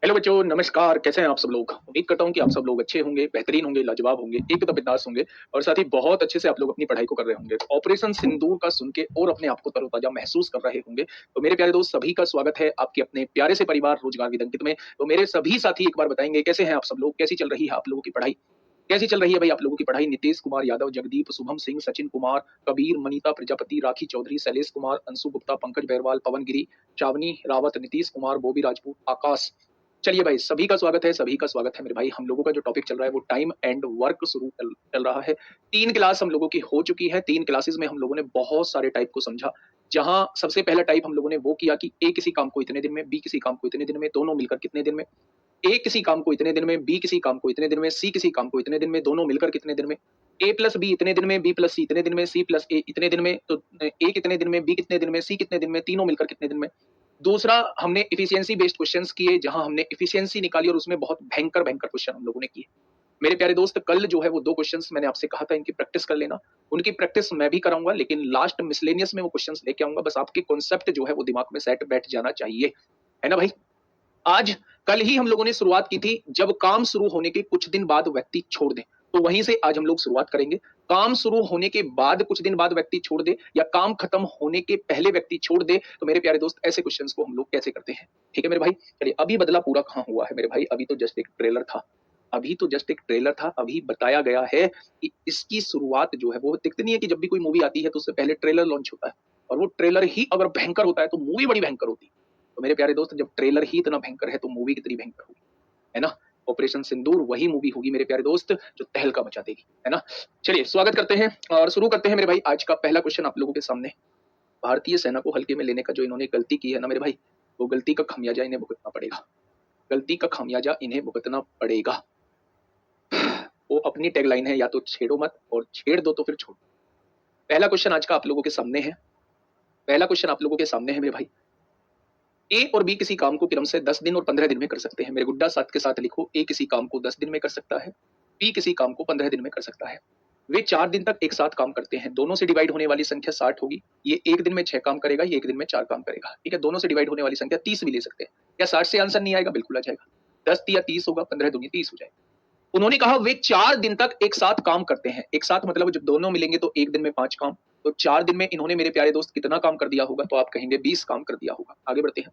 Hello बच्चों, नमस्कार। कैसे हैं आप सब लोग? उम्मीद करता हूँ कि आप सब लोग अच्छे होंगे, बेहतरीन होंगे, लाजवाब होंगे, एकदम बिंदास होंगे और साथ ही बहुत अच्छे से आप लोग अपनी पढ़ाई को कर रहे होंगे। ऑपरेशन सिंदूर का सुन के और अपने आप को तरोताजा महसूस कर रहे होंगे। तो मेरे प्यारे दोस्त, सभी का स्वागत है आपके अपने प्यारे से परिवार रोजगार विद अंकित में। तो मेरे सभी साथी एक बार बताएंगे कैसे हैं आप सब लोग, कैसी चल रही है आप लोगों की पढ़ाई, कैसी चल रही है भाई आप लोगों की पढ़ाई? नीतीश कुमार यादव, जगदीप, शुभम सिंह, सचिन कुमार, कबीर, मनीता प्रजापति, राखी चौधरी, शैलेश कुमार, अंशु गुप्ता, पंकज बेरवाल, पवन गिरी, चावनी रावत, नीतीश कुमार, बॉबी राजपूत, आकाश। चलिए भाई, सभी का स्वागत है, सभी का स्वागत है मेरे भाई। हम लोगों का जो टॉपिक चल रहा है वो टाइम एंड वर्क शुरू चल रहा है। 3 क्लास हम लोगों की हो चुकी है। 3 क्लासेस में हम लोगों ने बहुत सारे टाइप को समझा। जहां सबसे पहला टाइप हम लोगों ने वो किया कि ए किसी काम को इतने दिन में, बी किसी काम को इतने दिन में, दोनों मिलकर कितने दिन में। ए किसी काम को इतने दिन में, बी किसी काम को इतने दिन में, सी किसी काम को इतने दिन में, दोनों मिलकर कितने दिन में। ए प्लस बी इतने दिन में, बी प्लस सी इतने दिन में, सी प्लस ए इतने दिन में। तो ए कितने दिन में, बी कितने दिन में, सी कितने दिन में, तीनों मिलकर कितने दिन में। दूसरा, हमने एफिशिएंसी बेस्ड क्वेश्चंस किए, जहां हमने एफिशिएंसी निकाली और उसमें बहुत भयंकर भयंकर क्वेश्चन हम लोगों ने किए। मेरे प्यारे दोस्त, कल जो है वो 2 क्वेश्चंस मैंने आपसे कहा था इनकी प्रैक्टिस कर लेना। उनकी प्रैक्टिस मैं भी कराऊंगा, लेकिन लास्ट मिसलेनियस में वो क्वेश्चंस लेके आऊंगा। बस आपके कॉन्सेप्ट जो है वो दिमाग में सेट बैठ जाना चाहिए, है ना भाई? आज कल ही हम लोगों ने शुरुआत की थी, जब काम शुरू होने के कुछ दिन बाद व्यक्ति छोड़ दे। तो वहीं से आज हम लोग शुरुआत करेंगे। काम शुरू होने के बाद कुछ दिन बाद व्यक्ति छोड़ दे या काम खत्म होने के पहले व्यक्ति छोड़ दे, तो मेरे प्यारे दोस्त ऐसे क्वेश्चंस को हम लोग कैसे करते हैं? ठीक है मेरे भाई। चलिए, अभी बदला पूरा कहां हुआ है मेरे भाई? अभी तो जस्ट एक ट्रेलर था। अभी तो जस्ट एक ट्रेलर था। अभी बताया गया है कि इसकी शुरुआत जो है वो दिखती नहीं है कि जब भी कोई मूवी आती है तो उससे पहले ट्रेलर लॉन्च होता है, और वो ट्रेलर ही अगर भयंकर होता है तो मूवी बड़ी भयंकर होती है। तो मेरे प्यारे दोस्त, जब ट्रेलर ही इतना भयंकर है तो मूवी कितनी भयंकर होगी, है ना? ऑपरेशन सिंदूर वही मूवी होगी मेरे प्यारे दोस्त जो तहलका मचा देगी, है ना? चलिए, स्वागत करते हैं और शुरू करते हैं मेरे भाई। आज का पहला क्वेश्चन आप लोगों के सामने। भारतीय सेना को हल्के में लेने का जो इन्होंने गलती की है ना मेरे भाई, वो गलती का खमियाजा इन्हें भुगतना पड़ेगा। गलती का खमियाजा इन्हें भुगतना पड़ेगा। वो अपनी टैगलाइन है, या तो छेड़ो मत, और छेड़ दो तो फिर छोड़ो। पहला क्वेश्चन आज का आप लोगों के सामने है। पहला क्वेश्चन आप लोगों के सामने है मेरे भाई। ए और बी किसी काम को क्रम से 10 दिन और 15 दिन में कर सकते हैं। मेरे गुड्डा साथ के साथ लिखो, ए किसी काम को 10 दिन में कर सकता है, बी किसी काम को 15 दिन में कर सकता है। वे 4 दिन तक एक साथ काम करते हैं। दोनों से डिवाइड होने वाली संख्या 60 होगी। ये एक दिन में 6 काम करेगा, ये एक दिन में 4 काम करेगा। ठीक है, दोनों से डिवाइड होने वाली संख्या 30 भी ले सकते हैं। क्या 60 से आंसर नहीं आएगा? बिल्कुल आ जाएगा। 10 या 30 होगा, 15 दूनी 30 हो जाएगा। उन्होंने कहा वे 4 दिन तक एक साथ काम करते हैं। एक साथ मतलब जब दोनों मिलेंगे तो एक दिन में 5 काम। तो 4 दिन में इन्होंने मेरे प्यारे दोस्त कितना काम कर दिया होगा? तो आप कहेंगे 20 काम कर दिया होगा। आगे बढ़ते हैं।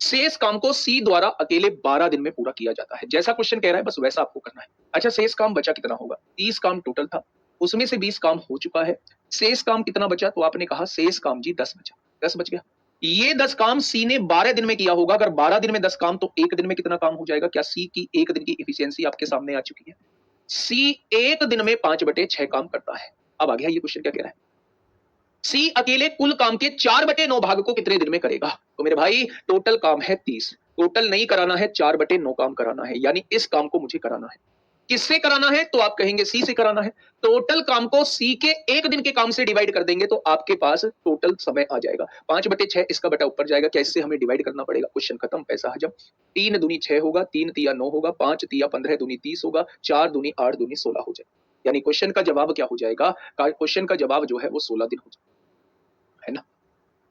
शेष काम को सी द्वारा अकेले 12 दिन में पूरा किया जाता है। जैसा क्वेश्चन कह रहा है बस वैसा आपको करना है। अच्छा, शेष काम बचा कितना होगा? 30 काम टोटल था, उसमें से 20 काम हो चुका है। शेष काम कितना बचा? तो आपने कहा शेष काम जी 10 बचा। 10 बच गया। ये 10 काम सी ने 12 दिन में किया होगा। अगर 12 दिन में 10 काम, तो एक दिन में कितना काम हो जाएगा? क्या सी की एक दिन की एफिशिएंसी आपके सामने आ चुकी है? सी एक दिन में 5/6 काम करता है। अब आ गया ये क्वेश्चन क्या कह रहा है। सी अकेले कुल काम के 4/9 भाग को कितने दिन में करेगा? तो मेरे भाई, टोटल काम है 30। टोटल नहीं कराना है, 4/9 काम कराना है, यानी इस काम को मुझे कराना है। किससे कराना है? तो आप कहेंगे सी से कराना है। टोटल काम को सी के एक दिन के काम से डिवाइड कर देंगे तो आपके पास टोटल समय आ जाएगा। 5/6, इसका बटा ऊपर जाएगा। क्या इससे हमें डिवाइड करना पड़ेगा? क्वेश्चन खत्म, पैसा हजम। 3 दूनी 6 होगा, 3 तिया 9 होगा, 5 तिया 15 दूनी 30 होगा, 4 दूनी 8 दूनी 16 हो जाएगा। यानी क्वेश्चन का जवाब क्या हो जाएगा? क्वेश्चन का जवाब जो है वो 16 दिन हो जाएगा, है ना?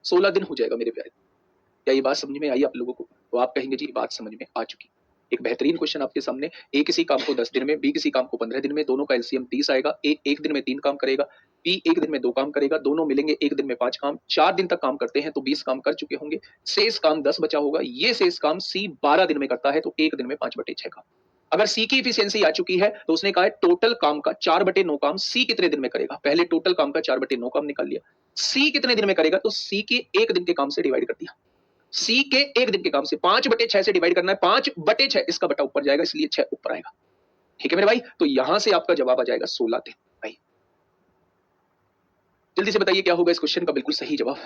16 दिन हो जाएगा मेरे प्यारे। क्या ये बात समझ में आई आप लोगों को? तो आप कहेंगे जी बात समझ में आ चुकी। एक बेहतरीन क्वेश्चन आपके सामने। ए किसी काम को 10 दिन में, बी किसी काम को 15 दिन में, दोनों का एलसीएम 30 आएगा। ए एक दिन में 3 काम करेगा, बी एक दिन में 2 काम करेगा, दोनों मिलेंगे एक दिन में 5 काम। 4 दिन तक काम करते हैं तो 20 काम कर चुके होंगे। शेष काम 10 बचा होगा। ये शेष काम सी 12 दिन में करता है तो एक दिन में 5/6 काम। अगर सी की एफिशिएंसी आ चुकी है तो उसने कहा है टोटल काम का 4/9 काम सी कितने दिन में करेगा? पहले टोटल काम का 4/9 काम निकाल लिया। सी कितने दिन में करेगा? तो सी के एक दिन के काम से डिवाइड कर दिया। सी के एक दिन के काम से 5/6 से डिवाइड करना है। 5/6, इसका बटा ऊपर जाएगा, इसलिए 6 ऊपर आएगा। ठीक है मेरे भाई, तो यहां से आपका जवाब आ जाएगा 16 दिन। भाई जल्दी से बताइए क्या होगा इस क्वेश्चन का बिल्कुल सही जवाब?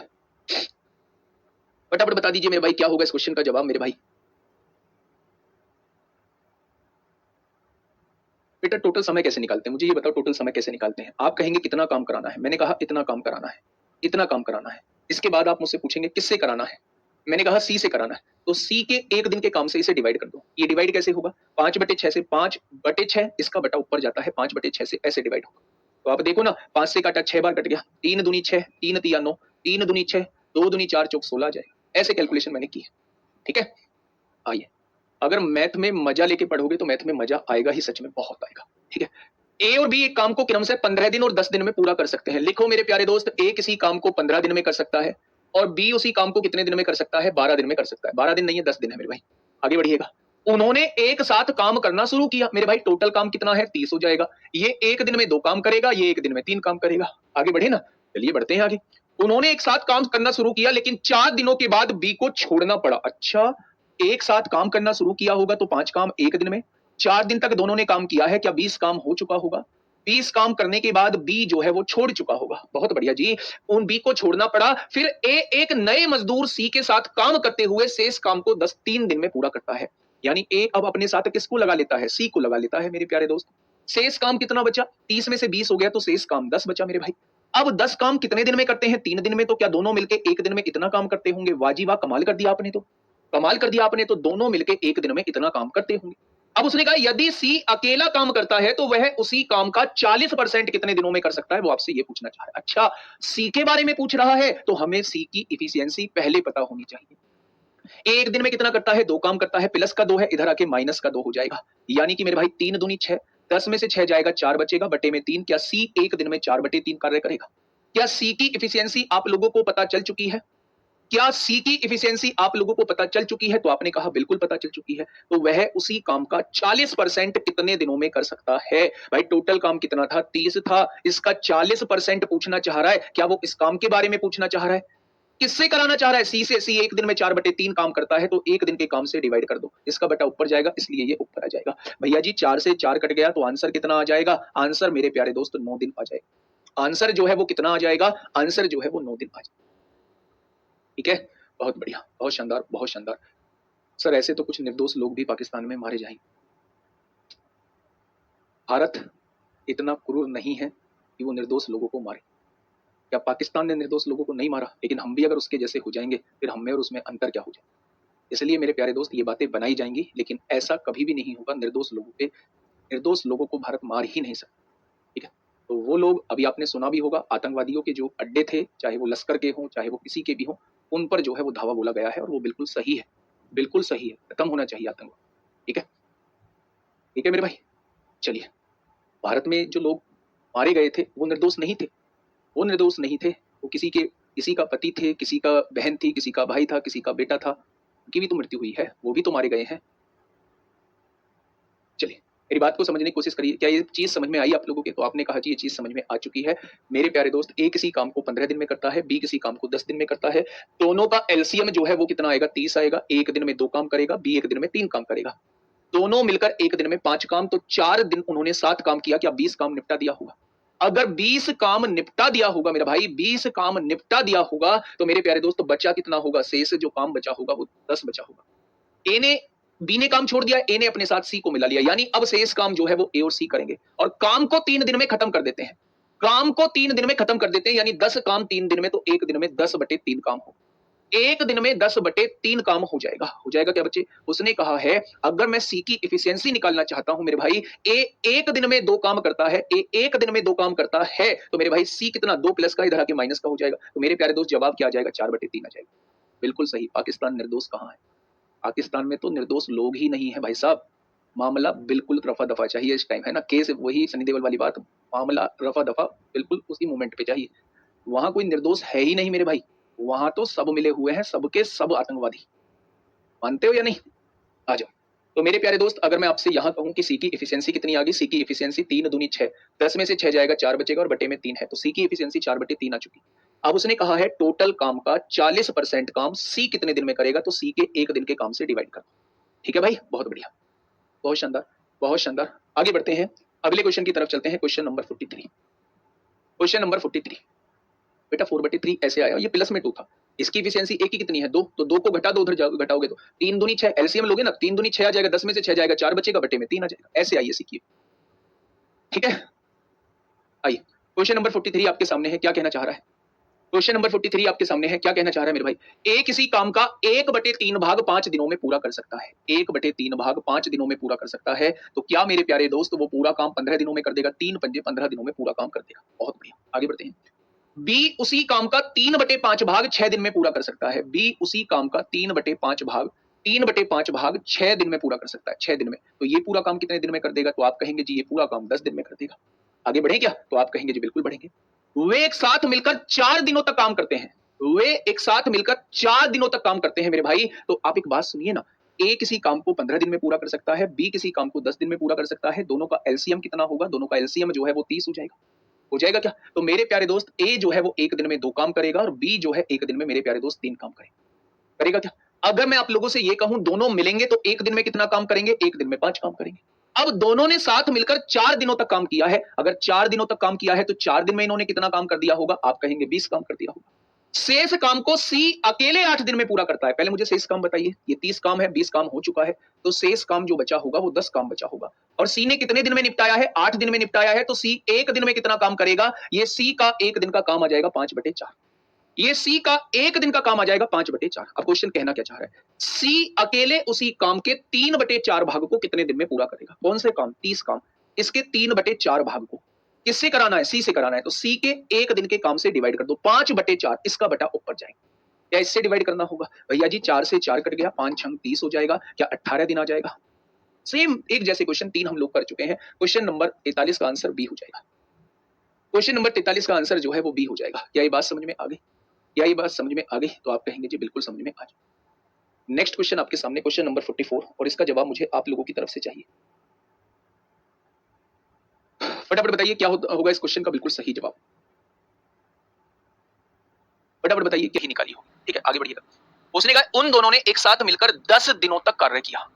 फटाफट बता दीजिए मेरे भाई, क्या होगा इस क्वेश्चन का जवाब मेरे भाई? बेटा टोटल समय कैसे निकालते हैं? मुझे ये बताओ, टोटल समय कैसे निकालते हैं? आप कहेंगे कितना काम कराना है? मैंने कहा इतना काम कराना है, इतना काम कराना है। इसके बाद आप मुझसे पूछेंगे किससे कराना है? मैंने कहा सी से कराना है। तो सी के एक दिन के काम से इसे डिवाइड कर दो। ये डिवाइड कैसे होगा? 5/6 से, 5/6 इसका बटा ऊपर जाता है, 5/6 से ऐसे डिवाइड होगा। तो आप देखो ना, 5 से काटा 6 बार कट गया। 3 दूनी 6, 3 तिया 9, 3 दूनी 6, 2 दूनी 4, चौक 16 आ जाएगा। ऐसे कैलकुलेशन मैंने की है। ठीक है, आइए अगर मैथ में मजा लेके पढ़ोगे तो मैथ में मजा आएगा ही, सच में बहुत आएगा। ठीक है, ए और बी एक काम को क्रम से 15 दिन और 10 दिन में पूरा कर सकते हैं। लिखो मेरे प्यारे दोस्त, ए किसी काम को 15 दिन में कर सकता है और बी उसी काम को कितने दिन में कर सकता है? 12 दिन में कर सकता है। 12 दिन नहीं है, 10 दिन है मेरे भाई। आगे बढ़िएगा। उन्होंने एक साथ काम करना शुरू किया मेरे भाई, टोटल काम कितना है? 30 हो जाएगा। ये एक दिन में 2 काम करेगा, ये एक दिन में 3 काम करेगा। आगे बढ़े ना, चलिए बढ़ते हैं आगे। उन्होंने एक साथ काम करना शुरू किया लेकिन 4 दिनों के बाद बी को छोड़ना पड़ा। अच्छा, एक साथ काम करना शुरू किया होगा तो 5 काम एक दिन में, 4 दिन तक दोनों ने काम किया है, क्या 20 काम हो चुका होगा? 20 काम करने के बाद बी जो है वो छोड़ चुका होगा। बहुत बढ़िया जी, उन बी को छोड़ना पड़ा। फिर ए एक नए मजदूर सी के साथ काम करते हुए शेष काम को 3 दिन में पूरा करता है। यानी ए अब अपने साथ किसको लगा लेता है? सी को लगा लेता है मेरे प्यारे दोस्त। शेष काम कितना बचा? 30 में से 20 हो गया तो शेष काम 10 बचा मेरे भाई। अब 10 काम कितने दिन में करते हैं? 3 दिन में। तो क्या दोनों मिलके एक दिन में इतना काम करते होंगे? वाह जी वाह, कमाल कर दिया आपने तो। कमाल कर दिया आपने तो, दोनों मिलके एक दिन में इतना काम करते होंगे। अब उसने कहा यदि सी अकेला काम करता है तो वह उसी काम का 40% कितने दिनों में कर सकता है? वो आपसे ये पूछना चाह रहा है। अच्छा, सी के बारे में पूछ रहा है तो हमें सी की इफिशियंसी पहले पता होनी चाहिए। एक दिन में कितना करता है? 2 काम करता है, प्लस का 2 है, इधर आके माइनस का 2 हो जाएगा। यानी कि मेरे भाई 3 दूनी 6, 10 में से 6 जाएगा, 4 बचेगा, बटे में 3। क्या सी एक दिन में 4/3 कार्य करेगा? क्या सी की इफिशियंसी आप लोगों को पता चल चुकी है? क्या सी की इफिशियंसी आप लोगों को पता चल चुकी है? तो आपने कहा बिल्कुल पता चल चुकी है। तो वह उसी काम का 40% कितने दिनों में कर सकता है? भाई टोटल काम कितना था? 30 था, इसका 40% पूछना चाह रहा है। क्या वो इस काम के बारे में पूछना चाह रहा है? किससे कराना चाह रहा है? सी से। सी एक दिन में 4/3 काम करता है तो एक दिन के काम से डिवाइड कर दो, इसका बटा ऊपर जाएगा, इसलिए ये ऊपर आ जाएगा। भैया जी 4 से 4 कट गया तो आंसर कितना आ जाएगा? आंसर मेरे प्यारे दोस्त 9 दिन आ जाएगा। आंसर जो है वो कितना आ जाएगा? आंसर जो है वो 9 दिन आ जाएगा। ठीक है, बहुत बढ़िया, बहुत शानदार, बहुत शानदार। सर ऐसे तो कुछ निर्दोष लोग भी पाकिस्तान में मारे जाएंगे। भारत इतना क्रूर नहीं है कि वो निर्दोष लोगों को मारे। क्या पाकिस्तान ने निर्दोष लोगों को नहीं मारा? लेकिन हम भी अगर उसके जैसे हो जाएंगे फिर हम में और उसमें अंतर क्या हो जाए? इसलिए मेरे प्यारे दोस्त ये बातें बनाई जाएंगी लेकिन ऐसा कभी भी नहीं होगा। निर्दोष लोगों को भारत मार ही नहीं सकता। ठीक है, तो वो लोग अभी आपने सुना भी होगा, आतंकवादियों के जो अड्डे थे, चाहे वो लश्कर के हों चाहे वो किसी के भी हों, उन पर जो है वो धावा बोला गया है और वो बिल्कुल सही है, बिल्कुल सही है। खत्म होना चाहिए आतंकवाद। ठीक है, ठीक है मेरे भाई। चलिए, भारत में जो लोग मारे गए थे वो निर्दोष नहीं थे। वो निर्दोष नहीं थे, वो किसी का पति थे, किसी का बहन थी, किसी का भाई था, किसी का बेटा था, उनकी भी तो मृत्यु हुई है, वो भी तो मारे गए हैं। चलिए, मेरी बात को समझने की कोशिश करिए। क्या ये चीज समझ में आई आप लोगों के? तो आपने कहा कि ये चीज समझ में आ चुकी है। मेरे प्यारे दोस्त, ए किसी काम को 15 दिन में करता है, बी किसी काम को 10 दिन में करता है। दोनों का एलसीएम जो है वो कितना आएगा? 30 आएगा। एक दिन में 2 काम करेगा, बी एक दिन में 3 काम करेगा। दोनों मिलकर एक दिन में 5 काम, तो 4 दिन उन्होंने 7 काम किया। क्या 20 काम निपटा दिया होगा? अगर 20 काम निपटा दिया होगा मेरा भाई, 20 काम निपटा दिया होगा तो मेरे प्यारे दोस्त बचा कितना होगा? शेष जो काम बचा होगा वो 10 बचा होगा। ए ने बी ने काम छोड़ दिया, ए ने अपने साथ सी को मिला लिया, यानी अब शेष काम जो है वो ए और सी करेंगे और काम को 3 दिन में खत्म कर देते हैं। काम को 3 दिन में खत्म कर देते हैं, यानी 10 काम 3 दिन में, तो एक दिन में 10/3 काम हो। एक दिन में 10/3 काम हो जाएगा। हो जाएगा क्या बच्चे? उसने कहा है अगर मैं सी की एफिशिएंसी निकालना चाहता हूं मेरे भाई, ए एक दिन में 2 काम करता है, ए एक दिन में 2 काम करता है, तो मेरे भाई सी कितना? 2 प्लस का इधर आके माइनस का हो जाएगा। तो मेरे प्यारे दोस्त जवाब क्या आ जाएगा? 4/3 आ जाएगा। बिल्कुल सही। पाकिस्तान निर्दोष कहां है? पाकिस्तान में तो निर्दोष लोग ही नहीं है भाई साहब। मामला बिल्कुल रफा दफा चाहिए इस टाइम, है ना? केस वही सनी देओल वाली बात, मामला रफा दफा बिल्कुल उसी मोमेंट पे चाहिए। वहां कोई निर्दोष है ही नहीं मेरे भाई, वहां तो सब मिले हुए हैं, सबके सब आतंकवादी। मानते हो या नहीं? आ जाओ। तो मेरे प्यारे दोस्त, अगर मैं आपसे यहां कहूं कि सी की एफिशिएंसी कितनी आ गई? सी की एफिशिएंसी 3 दूनी 6, 10 में से 6 जाएगा, 4 बचेगा और बटे में 3 है, तो सी की एफिशिएंसी 4/3 आ चुकी। अब उसने कहा है टोटल काम का 40% काम सी कितने दिन में करेगा? तो सी के एक दिन के काम से डिवाइड कर। ठीक है भाई, बहुत बढ़िया, बहुत शानदार, बहुत शानदार। आगे बढ़ते हैं, अगले क्वेश्चन की तरफ चलते हैं। Question number 43। क्वेश्चन नंबर 43 बेटा 4/3 ऐसे आया, ये प्लस में 2 था। इसकी एफिशिएंसी एक की कितनी है? 2, तो 2 को घटा दो, उधर घटाओगे तो 3 दूनी 6, एलसीएम लोगे ना, 3 दूनी 6 आ जाएगा, 10 में से 6 जाएगा, 4 बचेगा, बटे में 3 आ जाएगा। ऐसे आइए सीखिए। ठीक है, आइए क्वेश्चन नंबर 43 आपके सामने है, क्या कहना चाह रहा है? क्वेश्चन नंबर 43 आपके सामने है, क्या कहना चाह रहा है मेरे भाई? ए किसी काम का 1/3 भाग 5 दिनों में पूरा कर सकता है। 1/3 भाग 5 दिनों में पूरा कर सकता है, तो क्या मेरे प्यारे दोस्त वो पूरा काम 15 दिनों में कर देगा? 3 पंजे 15 दिनों में पूरा काम कर देगा। बहुत बढ़िया, आगे बढ़ते हैं। बी उसी काम का 3/5 भाग 6 दिन में पूरा कर सकता है। बी उसी काम का 3/5 भाग 3/5 भाग 6 दिन में पूरा कर सकता है, 6 दिन में। तो ये पूरा काम कितने दिन में कर देगा? तो आप कहेंगे जी ये पूरा काम 10 दिन में कर देगा। आगे बढ़े क्या? तो आप कहेंगे जी बिल्कुल बढ़ेंगे। वे एक साथ मिलकर 4 दिनों तक काम करते हैं। वे एक साथ मिलकर 4 दिनों तक काम करते हैं मेरे भाई। तो आप एक बात सुनिए ना, ए किसी काम को 15 दिन में पूरा कर सकता है, बी किसी काम को 10 दिन में पूरा कर सकता है। दोनों का एलसीएम कितना होगा? दोनों का एलसीएम जो है वो 30 हो जाएगा। हो जाएगा क्या? तो मेरे प्यारे दोस्त ए जो है वो 1 दिन में 2 काम करेगा और बी जो है 1 दिन में मेरे प्यारे दोस्त 3 काम करेगा। करेगा क्या? अगर मैं आप लोगों से ये कहूं दोनों मिलेंगे तो 1 दिन में कितना काम करेंगे? 1 दिन में 5 काम करेंगे। अब दोनों ने साथ मिलकर 4 दिनों तक काम किया है। अगर 4 दिनों तक काम किया है तो 4 दिन में इन्होंने कितना काम कर दिया होगा? आप कहेंगे 20 काम कर दिया होगा। शेष काम को सी अकेले 8 दिन में पूरा करता है। पहले मुझे शेष काम बताइए। ये 30 काम है, 20 काम हो चुका है, तो शेष काम जो बचा होगा वो 10 काम बचा होगा। और सी ने कितने दिन में निपटाया है? 8 दिन में निपटाया है। तो सी 1 दिन में कितना काम करेगा? ये सी का 1 दिन का काम आ जाएगा 5/4। ये सी का 1 दिन का काम आ जाएगा 5/4। अब क्वेश्चन कहना क्या चाह रहा है? सी अकेले उसी काम के 3/4 भाग को कितने दिन में पूरा करेगा? कौन से काम? 30 काम। इसके 3/4 भाग को किससे कराना है? सी से कराना है। तो सी के 1 दिन के काम से डिवाइड कर दो। 5/4 इसका बटा ऊपर जाएगा। क्या इससे डिवाइड करना होगा? भैया जी 4 से 4 कट गया, 5 छंग 30 हो जाएगा। क्या 18 दिन आ जाएगा? सेम एक जैसे क्वेश्चन 3 हम लोग कर चुके हैं। क्वेश्चन नंबर 43 का आंसर बी हो जाएगा। क्वेश्चन नंबर 43 का आंसर जो है वो बी हो जाएगा। क्या ये बात समझ में आ गई? क्या ये बात समझ में आ गई? तो आप कहेंगे जी बिल्कुल समझ में आ जाए। नेक्स्ट क्वेश्चन आपके सामने, क्वेश्चन नंबर 44, और इसका जवाब मुझे आप लोगों की तरफ से चाहिए। फटाफट बताइए क्या होगा इस क्वेश्चन का बिल्कुल सही जवाब। फटाफट बताइए क्या ही निकाली हो। ठीक है, आगे बढ़िएगा। उसने कहा उन दोनों ने एक साथ मिलकर 10 दिनों तक कार्य किया।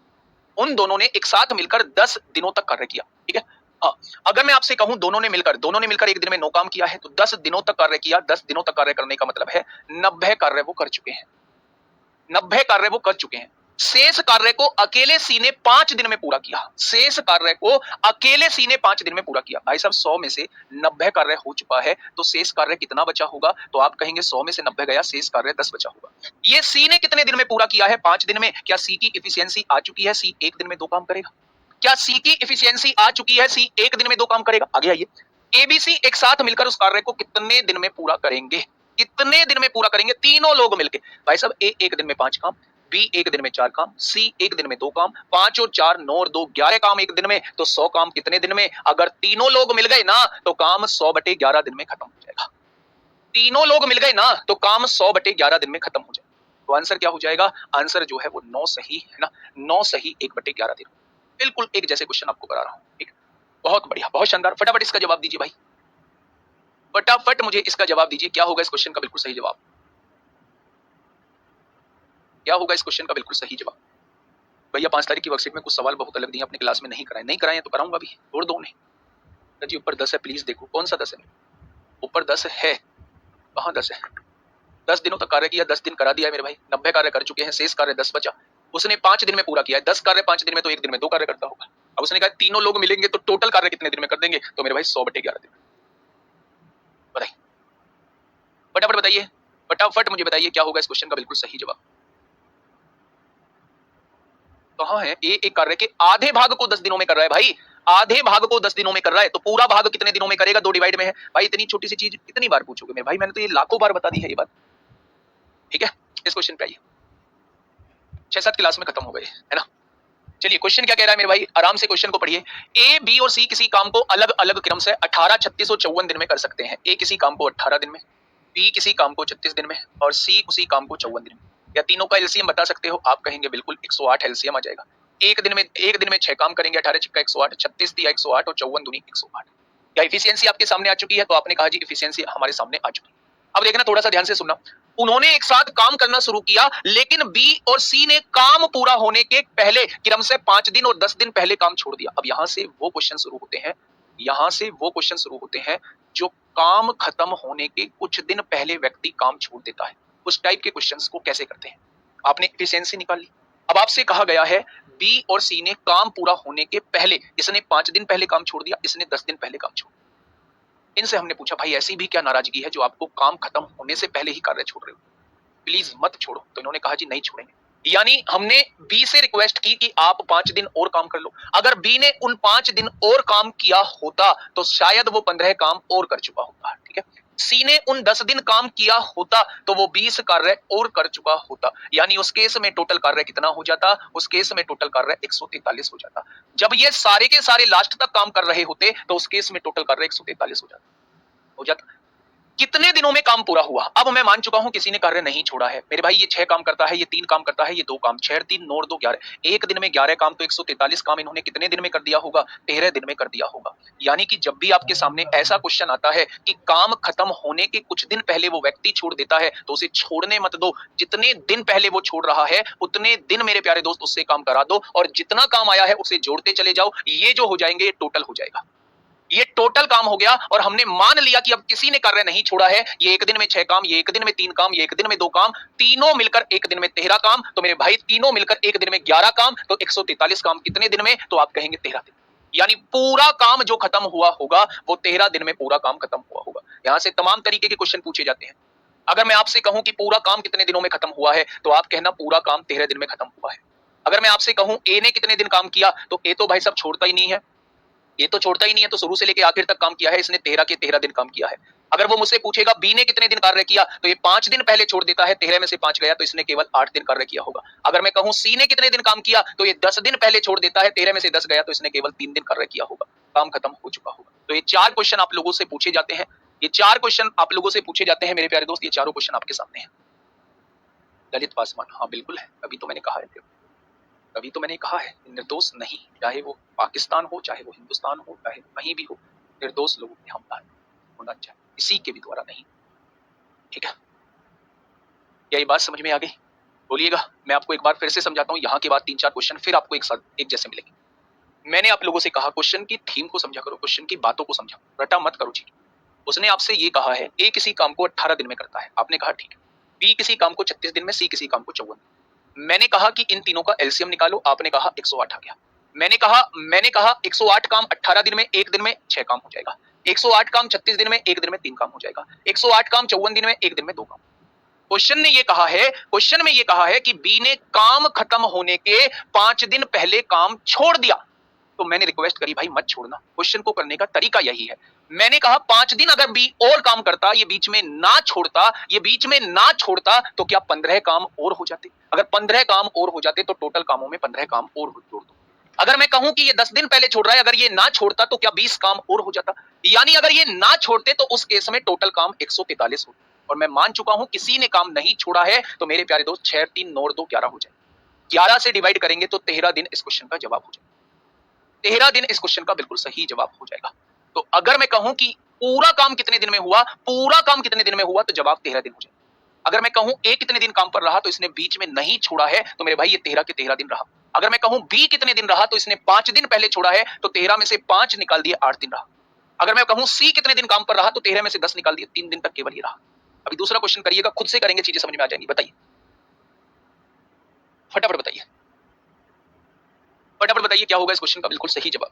उन दोनों ने एक साथ मिलकर 10 दिनों तक कार्य किया। ठीक है, हाँ, अगर मैं आपसे कहूं दोनों ने मिलकर 1 दिन में 9 काम किया है, तो 10 दिनों तक कार्य किया। 10 दिनों तक कार्य करने का मतलब है 90 कार्य वो कर चुके हैं। 90 कार्य वो कर चुके हैं। शेष कार्य को अकेले सी ने 5 दिन में पूरा किया। शेष कार्य को अकेले सी ने 5 दिन में पूरा किया। भाई साहब 100 में से 90 कार्य हो चुका है, तो शेष कार्य कितना बचा होगा? तो आप कहेंगे 100 में से 90 गया, शेष कार्य 10 बचा होगा। ये सी ने कितने दिन में पूरा किया है? 5 दिन में। क्या सी की इफिशियंसी आ चुकी है? सी 1 दिन में 2 काम करेगा। क्या सी की इफिशियंसी आ चुकी है? सी 1 दिन में 2 काम करेगा। आगे आइए, एबीसी एक साथ मिलकर उस कार्य को कितने दिन में पूरा करेंगे? कितने दिन में पूरा करेंगे? तीनों लोग मिलकर। भाई साहब ए 1 दिन में 5 काम, बी 1 दिन में 4 काम, सी 1 दिन में 2 काम। 5 और 4 9 और 2 11 काम 1 दिन में। तो 100 काम कितने दिन में? अगर तीनों लोग मिल गए ना तो काम 100/11 दिन में खत्म हो जाएगा। तीनों लोग मिल गए ना तो काम 100/11 दिन में खत्म हो जाएगा। तो आंसर क्या हो जाएगा? आंसर जो है वो 9 सही है ना। 9 सही 1/11 दिन। बिल्कुल एक जैसे क्वेश्चन आपको करा रहा हूं। ठीक, बहुत बढ़िया, बहुत शानदार। फटाफट इसका जवाब दीजिए भाई, फटाफट मुझे इसका जवाब दीजिए। क्या होगा इस क्वेश्चन का बिल्कुल सही जवाब? क्या होगा इस क्वेश्चन का बिल्कुल सही जवाब? भैया 5 तारीख की वर्कशीट में कुछ सवाल बहुत अलग दिए, अपने क्लास में नहीं कराए तो कराऊंगा भी, छोड़ दो उन्हें। जी ऊपर 10 है, प्लीज देखो कौन सा 10 है। ऊपर 10 है, कहाँ 10 है? 10 दिनों तक कार्य किया, 10 दिन करा दिया है मेरे भाई। 90 कार्य कर चुके हैं, शेष कार्य 10 बचा। उसने 5 दिन में पूरा किया है। 10 कार्य 5 दिन में, तो 1 दिन में 2 कार्य करता होगा। अब उसने कहा तीनों लोग मिलेंगे तो टोटल कार्य कितने दिन में कर देंगे? तो मेरे भाई 100/11 दिन। बताइए, फटाफट बताइए, फटाफट मुझे बताइए क्या होगा इस क्वेश्चन का बिल्कुल सही जवाब। कहाँ है? एक कार्य के आधे भाग को 10 दिनों में कर रहा है भाई। आधे भाग को 10 दिनों में कर रहा है, तो पूरा भाग कितने दिनों में करेगा? 2 डिवाइड में है भाई। इतनी छोटी सी चीज कितनी बार पूछोगे मेरे भाई? मैंने तो ये लाखों बार बता दी है ये बात। ठीक है, इस क्वेश्चन पे आइए। 6-7 क्लास में खत्म हो गए है ना। चलिए क्वेश्चन क्या कह रहा है मेरे भाई, आराम से क्वेश्चन को पढ़िए। ए, बी और सी किसी काम को अलग अलग क्रम से 18, 36 और 54 दिन में कर सकते हैं। ए किसी काम को 18 दिन में, बी किसी काम को 36 दिन में, और सी उसी काम को 54 दिन में। या तीनों का एलसीएम बता सकते हो? आप कहेंगे बिल्कुल 108 एलसीएम आ जाएगा। एक दिन में 6 काम करेंगे, 18 छिक्का 108, 36 दिया 108 और 54 दूनी 108। क्या इफिशियंसी आपके सामने आ चुकी है? तो आपने कहा जी इफिशियंसी हमारे सामने आ चुकी है। अब देखना, थोड़ा सा ध्यान से सुनना। उन्होंने एक साथ काम करना शुरू किया, लेकिन बी और सी ने काम पूरा होने के पहले क्रम से 5 दिन और 10 दिन पहले काम छोड़ दिया। अब यहां से वो क्वेश्चन शुरू होते हैं, जो काम खत्म होने के कुछ दिन पहले व्यक्ति काम छोड़ देता है। उस टाइप के क्वेश्चंस को कैसे करते हैं? आपने एफिशिएंसी निकाल ली। अब आपसे कहा गया है बी और सी ने काम पूरा होने के पहले, इसने 5 दिन पहले काम छोड़ दिया, इसने 10 दिन पहले काम छोड़ दिया। इनसे हमने पूछा भाई ऐसी भी क्या नाराजगी है जो आपको काम खत्म होने से पहले ही कार्य छोड़ रहे हो? प्लीज मत छोड़ो। तो इन्होंने कहा जी नहीं छोड़ेंगे। यानी हमने बी से रिक्वेस्ट की कि आप 5 दिन और काम कर लो। अगर बी ने उन 5 दिन और काम किया होता तो शायद वो 15 काम और कर चुका होता। ठीक है, सी ने उन 10 दिन काम किया होता तो वो 20 कार्य और कर चुका होता, यानी उस केस में टोटल कार्य कितना हो जाता? उस केस में टोटल कार्य 143 हो जाता। जब ये सारे के सारे लास्ट तक काम कर रहे होते तो उस केस में टोटल कार्य 143 हो जाता। कितने दिनों में काम पूरा हुआ? अब मैं मान चुका हूं किसी ने कार्य नहीं छोड़ा है। मेरे भाई ये 6 काम करता है, ये 3 काम करता है, ये 2 काम, 6 3 9 2 11। एक दिन में 11 काम, तो 143 काम इन्होंने कितने दिन में कर दिया होगा? 13 दिन में कर दिया होगा। यानी कि जब भी आपके सामने ऐसा क्वेश्चन आता है कि काम खत्म होने के कुछ दिन पहले वो व्यक्ति छोड़ देता है, तो उसे छोड़ने मत दो। जितने दिन पहले वो छोड़ रहा है उतने दिन मेरे प्यारे दोस्त उससे काम करा दो, और जितना काम आया है उसे जोड़ते चले जाओ। ये जो हो जाएंगे ये टोटल हो जाएगा, ये टोटल काम हो गया। और हमने मान लिया कि अब किसी ने कार्य नहीं छोड़ा है। ये एक दिन में 6 काम, ये एक दिन में 3 काम, ये एक दिन में 2 काम, तीनों मिलकर एक दिन में 13 काम। तो मेरे भाई तीनों मिलकर एक दिन में 11 काम, तो 143 काम कितने दिन में? तो आप कहेंगे 13 दिन। यानी पूरा काम जो खत्म हुआ होगा वो 13 दिन में पूरा काम खत्म हुआ होगा। यहां से तमाम तरीके के क्वेश्चन पूछे जाते हैं। अगर मैं आपसे कहूं कि पूरा काम कितने दिनों में खत्म हुआ है, तो आप कहना पूरा काम 13 दिन में खत्म हुआ है। अगर मैं आपसे कहूं ए ने कितने दिन काम किया, तो ए तो भाई सब छोड़ता ही नहीं है, ये तो छोड़ता ही नहीं है, तो शुरू से लेके आखिर तक काम किया है इसने, 13 के 13 दिन काम किया है। अगर वो मुझसे पूछेगा बी ने कितने दिन कार्य किया, तो ये 5 दिन पहले छोड़ देता है, 13 में से 5 गया, तो इसने केवल 8 दिन कार्य किया होगा। अगर मैं कहूं सी ने कितने दिन काम किया, तो ये 10 दिन पहले छोड़ देता है, 13 में से 10 गया, तो इसने केवल 3 दिन कार्य किया होगा, काम खत्म हो चुका होगा। तो ये 4 क्वेश्चन आप लोगों से पूछे जाते हैं, ये 4 क्वेश्चन आप लोगों से पूछे जाते हैं मेरे प्यारे दोस्त। ये चारों क्वेश्चन आपके सामने हैं। ललित पासवान, हाँ बिल्कुल है, अभी तो मैंने कहा है, अभी तो मैंने कहा है निर्दोष नहीं, चाहे वो पाकिस्तान हो, चाहे वो हिंदुस्तान हो, चाहे कहीं भी हो, निर्दोष लोगों पे हमला होना चाहिए, किसी के भी द्वारा नहीं। ठीक है, क्या ये बात समझ में आ गई? बोलिएगा। मैं आपको एक बार फिर से समझाता हूँ, यहाँ के बाद 3-4 क्वेश्चन फिर आपको एक साथ एक जैसे मिलेंगे। मैंने आप लोगों से कहा क्वेश्चन की थीम को समझा करो, क्वेश्चन की बातों को समझा, रटा मत करो चीज। उसने आपसे ये कहा है ए किसी काम को 18 दिन में करता है, आपने कहा ठीक है। बी किसी काम को 36 दिन में, सी किसी काम को 54 दिन। मैंने कहा कि इन तीनों का एलसीएम निकालो, आपने कहा 108 आ गया। मैंने कहा 108 काम 18 दिन में, एक दिन में 6 काम हो जाएगा। 108 काम 36 दिन में, एक दिन में 3 काम हो जाएगा। 108 काम 54 दिन में, एक दिन में 2 काम। क्वेश्चन में ये कहा है कि बी ने काम खत्म होने के 5 दिन पहले काम छोड़ दिया। तो मैंने रिक्वेस्ट करी भाई मत छोड़ना, क्वेश्चन को करने का तरीका यही है। मैंने कहा 5 दिन अगर बी और काम करता, ये बीच में ना छोड़ता, तो क्या 15 काम और हो जाते? अगर 15 काम और हो जाते तो टोटल कामों में 15 काम और जोड़ दो। अगर मैं कहूं कि ये 10 दिन पहले छोड़ रहा है, अगर ये ना छोड़ता तो क्या 20 काम और हो जाता? यानी अगर ये ना छोड़ते तो उस केस में टोटल काम 143 होता। और मैं मान चुका हूं किसी ने काम नहीं छोड़ा है, तो मेरे प्यारे दोस्त 6 3 9 2 11 हो जाए। 11 से डिवाइड करेंगे तो 13 दिन इस क्वेश्चन का जवाब हो जाएगा। 13 दिन इस क्वेश्चन का बिल्कुल सही जवाब हो जाएगा। तो अगर मैं कहूं कि पूरा काम कितने दिन में हुआ, तो जवाब 13 दिन हो जाएगा। अगर मैं कहूं ए कितने दिन काम पर रहा, तो इसने बीच में नहीं छोड़ा है, तो मेरे भाई ये 13 के 13 दिन रहा। अगर मैं कहूं बी कितने दिन रहा, तो इसने 5 दिन पहले छोड़ा है, तो 13 में से 5 निकाल दिए, 8 दिन रहा। अगर मैं कहूं सी कितने दिन काम पर रहा, तो 13 में से 10 निकाल दिए, 3 दिन तक केवल ये रहा। अभी दूसरा क्वेश्चन करिएगा, खुद से करेंगे, चीजें समझ में आ जाएंगी। बताइए, फटाफट बताइए, फटाफट बताइए क्या होगा इस क्वेश्चन का बिल्कुल सही जवाब।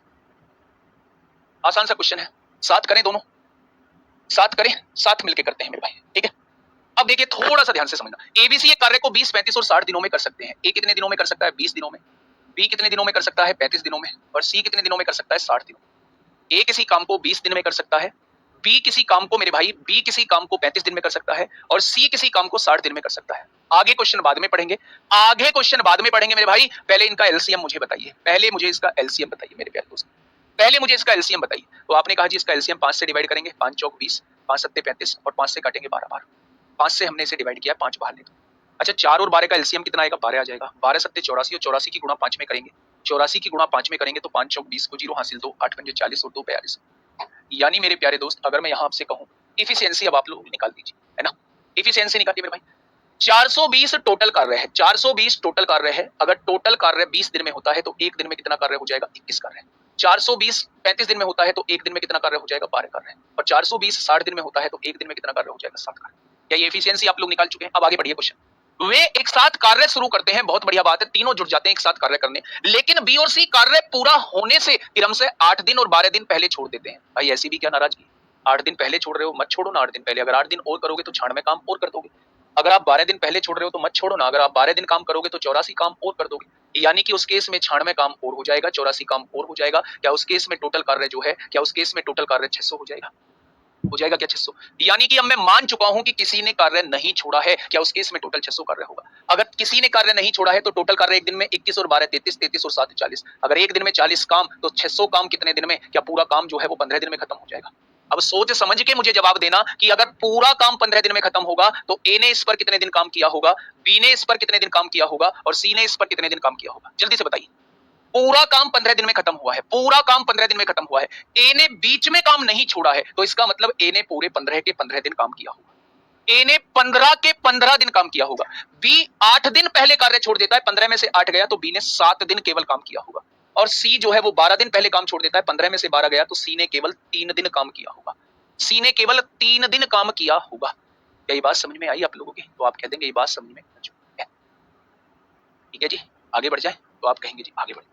आसान सा क्वेश्चन है, साथ करें दोनों, साथ करें, साथ मिलकर करते हैं मेरे भाई। ठीक है, अब देखिए थोड़ा सा ध्यान से समझना। एबीसी एक कार्य को 20, 35 और 60 दिनों में कर सकते हैं। ए कितने दिनों में कर सकता है? 20 दिनों में। बी कितने दिनों में कर सकता है? 35 दिनों में। और सी कितने दिनों में कर सकता है? 60 दिनों में। ए किसी काम को 20 दिन में कर सकता है, बी किसी काम को मेरे भाई 35 दिन में कर सकता है, और सी किसी काम को 60 दिन में कर सकता है। आगे क्वेश्चन बाद में पढ़ेंगे, मेरे भाई। पहले इनका एलसीएम मुझे बताइए, पहले मुझे इसका एलसीएम बताइए मेरे प्यारे दोस्त, पहले मुझे इसका एलसीएम बताइए। तो आपने कहा जी इसका एलसीएम 5 से डिवाइड करेंगे, 5 चौक 20, 5 सत्ते 35 और 5 से काटेंगे 12 बार। 5 से हमने इसे डिवाइड किया, 5 बाहर ले दो। अच्छा, 4 और 12 का एलसीएम कितना आएगा? 12 आ जाएगा। 12 सत्ते 84 और 84 की गुणा 5 में करेंगे, 84 की गुणा 5 में करेंगे तो 5 चौक 20 को 0 हासिल 2, 8 पंजे 40 और 2 42। यानी मेरे प्यारे दोस्त अगर मैं यहाँ आपसे कहूँ इफिशियंसी, अब आप लोग निकाल दीजिए, है ना, इफिशियंसी निकालिए मेरे भाई। 420 टोटल कार्य है, 420 टोटल कार्य है। अगर टोटल कार्य 20 दिन में होता है तो एक दिन में कितना कार्य हो जाएगा? 21 कार्य। 420 35 दिन में होता है तो एक दिन में कितना कार्य हो जाएगा? 12 कार्य। और 420 60 दिन में होता है तो एक दिन में कितना कार्य हो जाएगा? 7 कार्य। क्या ये एफिशिएंसी आप लोग निकाल चुके हैं? अब आगे बढ़िए क्वेश्चन। वे एक साथ कार्य शुरू करते हैं, बहुत बढ़िया बात है, तीनों जुट जाते हैं एक साथ कार्य करने, लेकिन बी और सी कार्य पूरा होने से क्रम से 8 दिन और 12 दिन पहले छोड़ देते हैं। भाई ऐसी भी क्या नाराजगी? 8 दिन पहले छोड़ रहे हो, मत छोड़ो ना 8 दिन पहले। अगर 8 दिन और करोगे तो 96 काम और कर दोगे। अगर आप 12 दिन पहले छोड़ रहे हो तो मत छोड़ो ना, अगर आप 12 दिन काम करोगे तो 84 काम और कर दोगे। यानी कि उस केस में 96 काम और हो जाएगा, 84 काम और हो जाएगा। क्या उस केस में टोटल कार्य जो है, क्या उस केस में टोटल कार्य 600 हो जाएगा? हो जाएगा क्या 600? यानी कि अब मैं मान चुका हूं कि किसी ने कार्य नहीं छोड़ा है, क्या उस केस में टोटल 600 कार्य होगा? अगर किसी ने कार्य नहीं छोड़ा है तो टोटल कार्य एक दिन में 21 और 12 33, 33 और 7 40। अगर एक दिन में 40 काम तो 600 काम कितने दिन में? क्या पूरा काम जो है वो 15 दिन में खत्म हो जाएगा? अब सोच समझ के मुझे जवाब देना कि अगर पूरा काम 15 दिन में खत्म होगा तो ए ने इस पर कितने दिन काम किया होगा, बी ने इस पर कितने दिन काम किया होगा और सी ने इस पर कितने दिन काम किया होगा? जल्दी से बताइए। पूरा काम 15 दिन में खत्म हुआ है, पूरा काम 15 दिन में खत्म हुआ है। ए ने बीच में काम नहीं छोड़ा है, तो इसका मतलब ए ने पूरे 15 के 15 दिन काम किया होगा। ए ने 15 के 15 दिन काम किया होगा। बी 8 दिन पहले कार्य छोड़ देता है, 15 में से 8 गया तो बी ने 7 दिन केवल काम किया होगा। और सी जो है वो 12 दिन पहले काम छोड़ देता है, 15 में से 12 गया तो सी ने केवल 3 दिन काम किया होगा। सी ने केवल 3 दिन काम किया होगा। क्या ये बात समझ में आई आप लोगों की? तो आप कह देंगे ये बात समझ में है। ठीक है जी, आगे बढ़ जाए तो आप कहेंगे जी आगे बढ़े।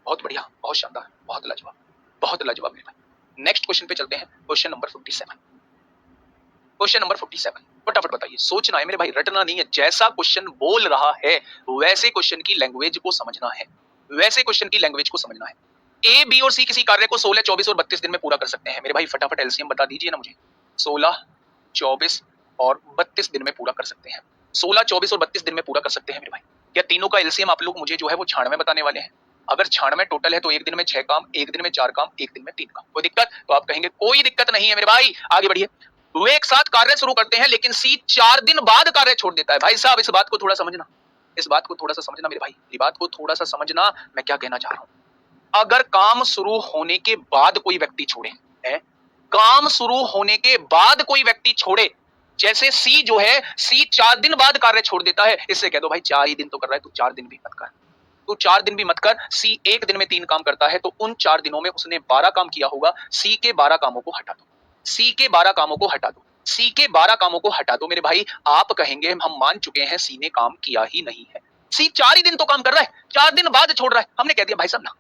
बहुत बढ़िया, बहुत शानदार, बहुत लाजवाब, बहुत लाजवाब मेरे भाई। नेक्स्ट क्वेश्चन पे चलते हैं, क्वेश्चन नंबर 47। क्वेश्चन नंबर 47 फटाफट बताइए, सोचना है मेरे भाई, रटना नहीं है। जैसा क्वेश्चन बोल रहा है वैसे क्वेश्चन की लैंग्वेज को समझना है, वैसे क्वेश्चन की लैंग्वेज को समझना है। ए, बी और सी किसी कार्य को 16, 24 और 32 दिन में पूरा कर सकते हैं। मेरे भाई फटाफट एलसीएम बता दीजिए ना मुझे। 16, 24 और 32 दिन में पूरा कर सकते हैं। 16, 24 और 32 दिन में पूरा कर सकते हैं मेरे भाई। क्या तीनों का एलसीएम आप लोग मुझे जो है वो 96 बताने वाले हैं? अगर 96 टोटल है तो एक दिन में 6 काम, एक दिन में 4 काम, एक दिन में 3 काम। कोई दिक्कत? तो आप कहेंगे कोई दिक्कत नहीं है मेरे भाई, आगे बढ़िए। वे एक साथ कार्य शुरू करते हैं लेकिन सी 4 दिन बाद कार्य छोड़ देता है। भाई साहब इस बात को थोड़ा समझना, इस बात को थोड़ा सा समझना मेरे भाई, ये बात को थोड़ा सा समझना मैं क्या कहना चाह रहा हूं। अगर काम शुरू होने के बाद कोई व्यक्ति छोड़े है, काम शुरू होने के बाद कोई व्यक्ति छोड़े, जैसे सी जो है सी 4 दिन बाद कार्य छोड़ देता है, इससे कह दो भाई 4 ही दिन तो कर रहा है, तू 4 दिन भी मत कर, तू 4 दिन भी मत कर। सी एक दिन में 3 काम करता है तो उन 4 दिनों में उसने 12 काम किया होगा। सी के 12 कामों को हटा दो, सी के 12 कामों को हटा दो, सी के 12 कामों को हटा दो मेरे भाई। आप कहेंगे हम मान चुके हैं सी ने काम किया ही नहीं है, सी 4 ही दिन तो काम कर रहा है, 4 दिन बाद छोड़ रहा है। हमने कह दिया भाई साहब ना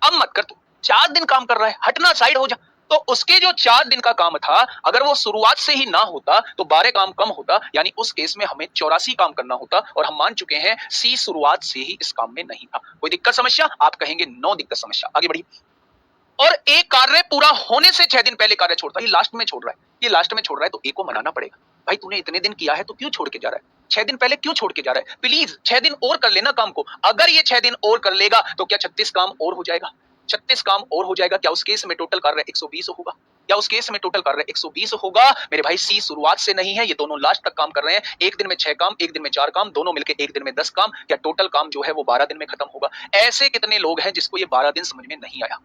अब मत कर, तू 4 दिन काम कर रहा है, हटना, साइड हो जा। तो उसके जो 4 दिन का काम था अगर वो शुरुआत से ही ना होता तो 12 काम कम होता, यानी उस केस में हमें 84 काम करना होता। और हम मान चुके हैं सी शुरुआत से ही इस काम में नहीं था। कोई दिक्कत समस्या? आप कहेंगे नो दिक्कत समस्या, आगे बढ़िए। और एक कार्य पूरा होने से 6 दिन पहले कार्य छोड़ता है, ये लास्ट में छोड़ रहा है, ये लास्ट में छोड़ रहा है तो ए को मनाना पड़ेगा। भाई तूने इतने दिन किया है तो क्यों छोड़ के जा रहा है? 6 दिन पहले क्यों छोड़ के जा रहा है? प्लीज 6 दिन और कर लेना काम को। अगर ये 6 दिन और कर लेगा तो क्या 36 काम और हो जाएगा? 36 काम और हो जाएगा। क्या उस केस में टोटल कार्य 120 होगा? क्या उस केस में टोटल कार्य 120 होगा? मेरे भाई सी शुरुआत से नहीं है, ये दोनों लास्ट तक काम कर रहे हैं। एक दिन में 6 काम, एक दिन में 4 काम, दोनों मिलकर एक दिन में 10 काम। क्या टोटल काम जो है वो 12 दिन में खत्म होगा? ऐसे कितने लोग हैं जिसको ये 12 दिन समझ में नहीं आया?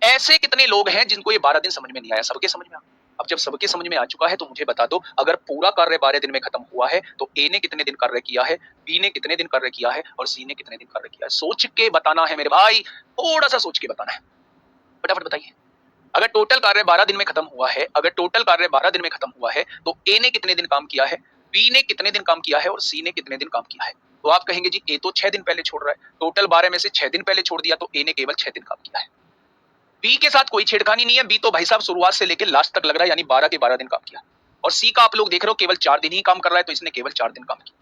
ऐसे कितने लोग हैं जिनको ये 12 दिन समझ में नहीं आया? सबके समझ में आ। अब जब सबके समझ में आ चुका है तो मुझे बता दो, अगर पूरा कार्य 12 दिन में खत्म हुआ है तो ए ने कितने दिन कार्य किया है, बी ने कितने दिन कार्य किया है और सी ने कितने दिन कार्य किया है? सोच के बताना है मेरे भाई, थोड़ा सा सोच के बताना है। फटाफट बताइए। अगर टोटल कार्य 12 दिन में खत्म हुआ है, अगर टोटल कार्य 12 दिन में खत्म हुआ है तो ए ने कितने दिन काम किया है, बी ने कितने दिन काम किया है और सी ने कितने दिन काम किया है? तो आप कहेंगे जी ए तो 6 दिन पहले छोड़ रहा है, टोटल 12 में से 6 दिन पहले छोड़ दिया तो ए ने केवल 6 दिन काम किया है। बी के साथ कोई छेड़खानी नहीं है, बी तो भाई साहब शुरुआत से लेकर लास्ट तक लग रहा है, यानी 12 के 12 दिन काम किया। और सी का आप लोग देख रहे हो केवल 4 दिन ही काम कर रहा है, तो इसने केवल 4 दिन काम किया।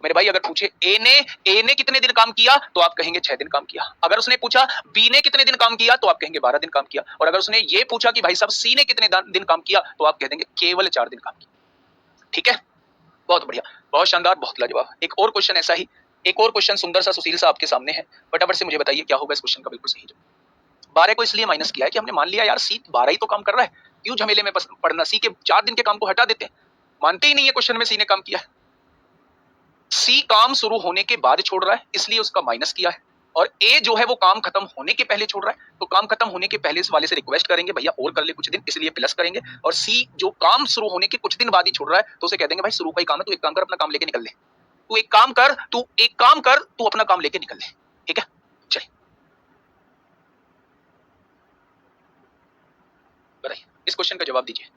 मेरे भाई अगर पूछे ए ने कितने दिन काम किया तो आप कहेंगे 6 दिन काम किया। अगर उसने पूछा बी ने कितने दिन काम किया तो आप कहेंगे 12 दिन काम किया। और अगर उसने ये पूछा कि भाई साहब सी ने कितने दिन काम किया तो आप कह देंगे केवल 4 दिन काम किया। ठीक है, बहुत बढ़िया, बहुत शानदार, बहुत लाजवाब। एक और क्वेश्चन ऐसा ही, एक और क्वेश्चन सुंदर सा सुशील सा आपके सामने है। फटाफट से मुझे बताइए क्या होगा इस क्वेश्चन का बिल्कुल सही जवाब। 12 को इसलिए माइनस किया है कि हमने मान लिया यार सी 12 ही तो काम कर रहा है, क्यों झमेले में पड़ना, सी के 4 दिन के काम को हटा देते हैं। मानते ही नहीं है क्वेश्चन में सी ने काम किया है। सी काम शुरू होने के बाद छोड़ रहा है इसलिए उसका माइनस किया है। और ए जो है वो काम खत्म होने के पहले छोड़ रहा है, तो काम खत्म होने के पहले इस वाले से रिक्वेस्ट करेंगे भैया और कर ले कुछ दिन, इसलिए प्लस करेंगे। और सी जो काम शुरू होने के कुछ दिन बाद ही छोड़ रहा है तो उसे कह देंगे भाई शुरू का ही काम है, तू एक काम कर अपना काम लेके निकल ले, तू एक काम कर, तू अपना काम लेके निकल ले। ठीक है, चलिए बताइए इस क्वेश्चन का जवाब दीजिए।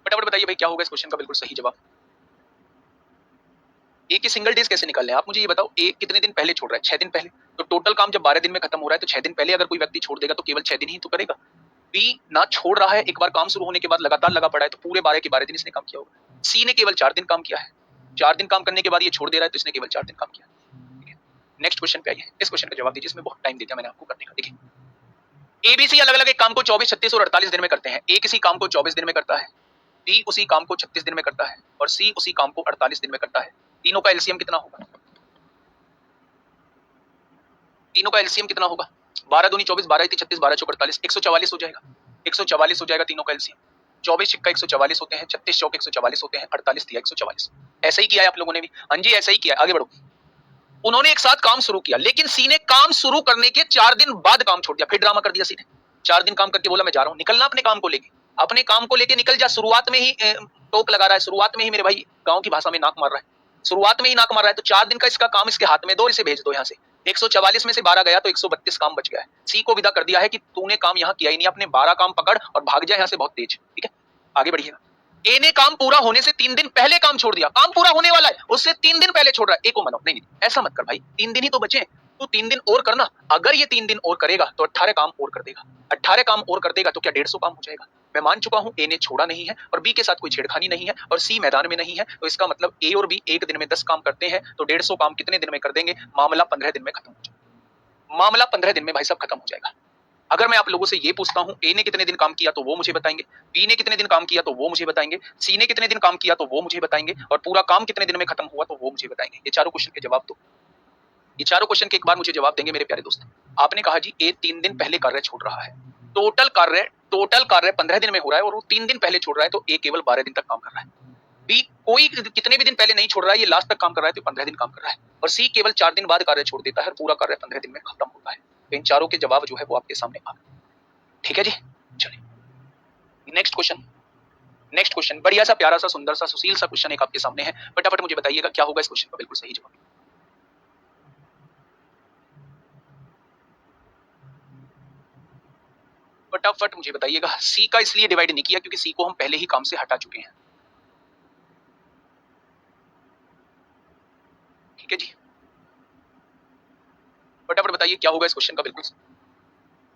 फटाफट बताइए भाई क्या होगा इस क्वेश्चन का बिल्कुल सही जवाब। ए की सिंगल डेज कैसे निकालने हैं आप मुझे ये बताओ। ए कितने दिन पहले छोड़ रहा है? 6 दिन पहले। तो टोटल काम जब 12 दिन में खत्म हो रहा है तो 6 दिन पहले अगर कोई व्यक्ति छोड़ देगा तो केवल 6 दिन ही तो करेगा। बी ना छोड़ रहा है, एक बार काम शुरू होने के बाद लगातार लगा पड़ा है तो पूरे 12 के 12 दिन इसने काम किया होगा। सी ने केवल 4 दिन काम किया है, 4 दिन काम करने के बाद ये छोड़ दे रहा है, तो इसने केवल 4 दिन काम किया। ठीक है, नेक्स्ट क्वेश्चन पे आइए, इस क्वेश्चन का जवाब दीजिए, इसमें बहुत टाइम दे दिया मैंने आपको करने का। देखिए एबीसी अलग अलग एक काम को 24, 36 और 48 दिन में करते हैं। ए किसी काम को 24 दिन में करता है, बी उसी काम को 36 दिन में करता है और सी उसी काम को 48 दिन में करता है। तीनों का एलसीएम कितना होगा? तीनों का एलसीएम कितना होगा? 12 दूनी 24, 12 36, 12 चौक 48, 144 हो जाएगा। 144 हो जाएगा तीनों का एलसीएम। 24 छिक्का 144 होते हैं, 36 चौक 144 होते हैं, 48 दिया 144। ऐसा ही किया है आप लोगों ने भी। हाँ जी ऐसा ही किया है। आगे बढ़ो। उन्होंने एक साथ काम शुरू किया, लेकिन सी ने काम शुरू करने के 4 दिन बाद काम छोड़ दिया। फिर ड्रामा कर दिया सी ने। 4 दिन काम करके बोला मैं जा रहा हूं। निकलना अपने काम को लेके, अपने काम को लेके निकल जा। शुरुआत में ही टोक लगा रहा है, शुरुआत में ही मेरे भाई गांव की भाषा में नाक मार रहा है, शुरुआत में ही नाक मार रहा है। तो 4 दिन का इसका काम इसके हाथ में दो, इसे भेज दो यहाँ से। 144 में से 12 गया तो 132 काम बच गया है। सी को विदा कर दिया है कि तूने काम यहाँ किया ही नहीं, अपने 12 काम पकड़ और भाग जाए यहाँ से बहुत तेज। ठीक है, आगे बढ़िएगा। ए ने काम पूरा होने से 3 दिन पहले काम छोड़ दिया। काम पूरा होने वाला है, उससे 3 दिन पहले छोड़ रहा है। ए को मनाओ, नहीं ऐसा मत कर भाई, 3 दिन ही तो बचे, तू 3 दिन और करना। अगर ये 3 दिन और करेगा तो 18 काम और कर देगा। 18 काम और कर देगा तो क्या 150 काम हो जाएगा। मैं मान चुका हूं ए ने छोड़ा नहीं है और बी के साथ कोई छेड़खानी नहीं है और सी मैदान में नहीं है, तो इसका मतलब ए और बी एक दिन में 10 काम करते हैं तो 150 काम कितने दिन में कर देंगे? मामला 15 दिन में खत्म हो जाएगा। मामला 15 दिन में भाई साहब खत्म हो जाएगा। अगर मैं आप लोगों से ये पूछता हूं ए ने कितने दिन काम किया तो वो मुझे बताएंगे, बी ने कितने दिन काम किया तो वो मुझे बताएंगे, सी ने कितने दिन काम किया तो वो मुझे बताएंगे और पूरा काम कितने दिन में खत्म हुआ तो वो मुझे बताएंगे। ये चारों क्वेश्चन के जवाब दो। ये चारों क्वेश्चन के एक बार मुझे जवाब देंगे मेरे प्यारे दोस्त। आपने कहा जी ए 3 दिन पहले कार्य छोड़ रहा है, टोटल कार्य 15 दिन में हो रहा है और वो 3 दिन पहले छोड़ रहा है, तो ए केवल 12 दिन तक काम कर रहा है। बी कोई कितने भी दिन पहले नहीं छोड़ रहा है, ये लास्ट तक काम कर रहा है तो 15 दिन काम कर रहा है और सी केवल 4 दिन बाद कार्य छोड़ देता है और पूरा कार्य 15 दिन में खत्म होता है। तो इन चारों के जवाब जो है वो आपके सामने आ गए। ठीक है जी, चलिए नेक्स्ट क्वेश्चन बढ़िया सा प्यारा सा सुंदर सा सुशील सा क्वेश्चन एक आपके सामने है। फटाफट मुझे बताइएगा क्या होगा इस क्वेश्चन का बिल्कुल सही जवाब। फटाफट मुझे बताइएगा। सी का इसलिए डिवाइड नहीं किया क्योंकि सी को हम पहले ही काम से हटा चुके हैं। ठीक है जी, फटाफट बताइए क्या होगा इस क्वेश्चन का बिल्कुल।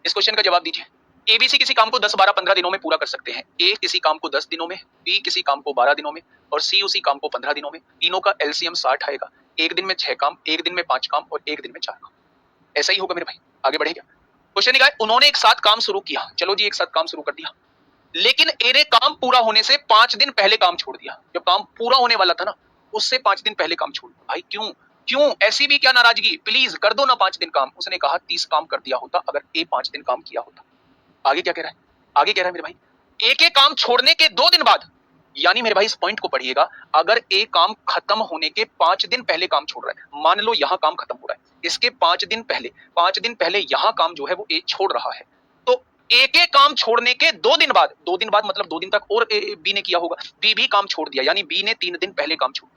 इस क्वेश्चन का जवाब दीजिए। एबीसी किसी काम को 10, 12, 15 दिनों में पूरा कर सकते हैं। ए किसी काम को 10 दिनों में, बी किसी काम को 12 दिनों में और सी उसी काम को 15 दिनों में। तीनों का एलसीएम 60 आएगा। एक दिन में 6 काम, एक दिन में 5 काम और एक दिन में 4 काम। ऐसा ही होगा मेरे भाई। आगे बढ़ेगा। क्वेश्चन निकाय उन्होंने एक साथ काम शुरू किया। चलो जी एक साथ काम शुरू कर दिया, लेकिन ए ने काम पूरा होने से 5 दिन पहले काम छोड़ दिया। जब काम पूरा होने वाला था ना उससे 5 दिन पहले काम छोड़ दिया। भाई क्यों क्यों ऐसी भी क्या नाराजगी, प्लीज कर दो ना 5 दिन काम। उसने कहा 30 काम कर दिया होता अगर ए 5 दिन काम किया होता। आगे क्या कह रहा है? आगे कह रहा है मेरे भाई ए के काम छोड़ने के 2 दिन बाद, यानी मेरे भाई इस पॉइंट को पढ़िएगा, अगर ए काम खत्म होने के 5 दिन पहले काम छोड़ रहा है, मान लो यहां काम खत्म हो रहा है, इसके 5 दिन पहले यहां काम जो है वो ए छोड़ रहा है, तो ए के काम छोड़ने के 2 दिन बाद, 2 दिन बाद मतलब 2 दिन तक और बी ने किया होगा, बी भी काम छोड़ दिया, यानी बी ने 3 दिन पहले काम छोड़,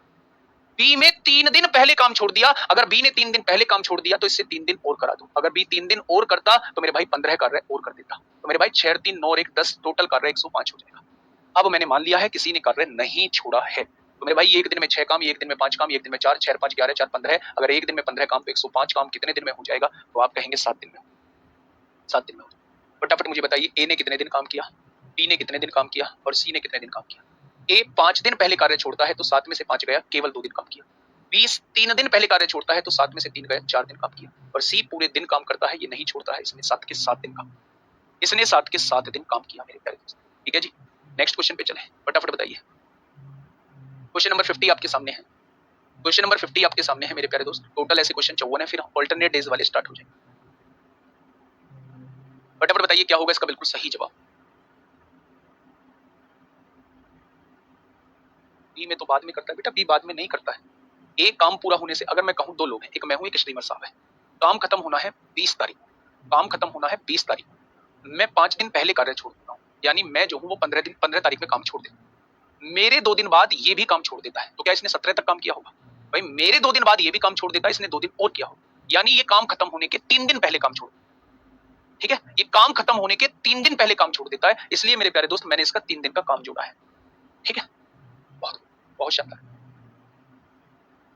बी में 3 दिन पहले काम छोड़ दिया। अगर बी ने 3 दिन पहले काम छोड़ दिया तो इससे 3 दिन और करा दो। अगर बी 3 दिन और करता तो मेरे भाई 15 कार्य और कर देता। तो मेरे भाई 6 3 9 1 10 टोटल कार्य 105 हो जाएगा। अब मैंने मान लिया है किसी ने कार्य नहीं छोड़ा है, तो मेरे भाई एक दिन में 6 काम, एक दिन में 5 काम, एक दिन में 4, 6 5 11 4 15। अगर एक दिन में 15 काम तो 105 काम कितने दिन में हो जाएगा? तो आप कहेंगे 7 दिन में। 7 दिन में हो जाएगा। फटाफट मुझे बताइए ए ने कितने दिन काम किया, बी ने कितने दिन काम किया और सी ने कितने दिन काम किया। ए 5 दिन पहले कार्य छोड़ता है तो 7 में से 5 गया, केवल 2 दिन काम किया। 3 दिन पहले कार्य छोड़ता है तो 7 में से 3 गए, 4 दिन काम किया। और सी पूरे दिन काम करता है, ये नहीं छोड़ता है, इसने 7 के 7 दिन काम, इसने 7 के 7 दिन काम किया मेरे प्यारे दोस्त। ठीक है जी, नेक्स्ट क्वेश्चन पे चलें। फटाफट बताइए। क्वेश्चन नंबर 50 आपके सामने है। क्वेश्चन नंबर 50 आपके सामने है मेरे प्यारे दोस्त। टोटल ऐसे क्वेश्चन 54 है, फिर ऑल्टरनेट डेज वाले स्टार्ट हो जाएंगे। फटाफट बताइए क्या होगा इसका बिल्कुल सही जवाब। बी में तो बाद में करता है बेटा, बी बाद में नहीं करता है। एक काम पूरा होने से, अगर मैं कहूं 2 लोग हैं, एक मैं हूं एक स्ट्रीमर साहब है, काम खत्म होना है 20 तारीख, काम खत्म होना है 20 तारीख, मैं 5 दिन पहले कार्य छोड़ देता हूं, यानी मैं जो हूं वो 15 तारीख में काम छोड़ देता हूं। मेरे 2 दिन बाद ये भी काम छोड़ देता है, तो क्या इसने 17 तक काम किया होगा? भाई मेरे 2 दिन बाद ये भी काम छोड़ देता है, इसने 2 दिन और किया होगा, यानी ये काम खत्म होने के 3 दिन पहले काम छोड़। ठीक है, ये काम खत्म होने के 3 दिन पहले काम छोड़ देता है, इसलिए मेरे प्यारे दोस्त मैंने इसका 3 दिन का काम जोड़ा है। ठीक है, बहुत बहुत शानदार।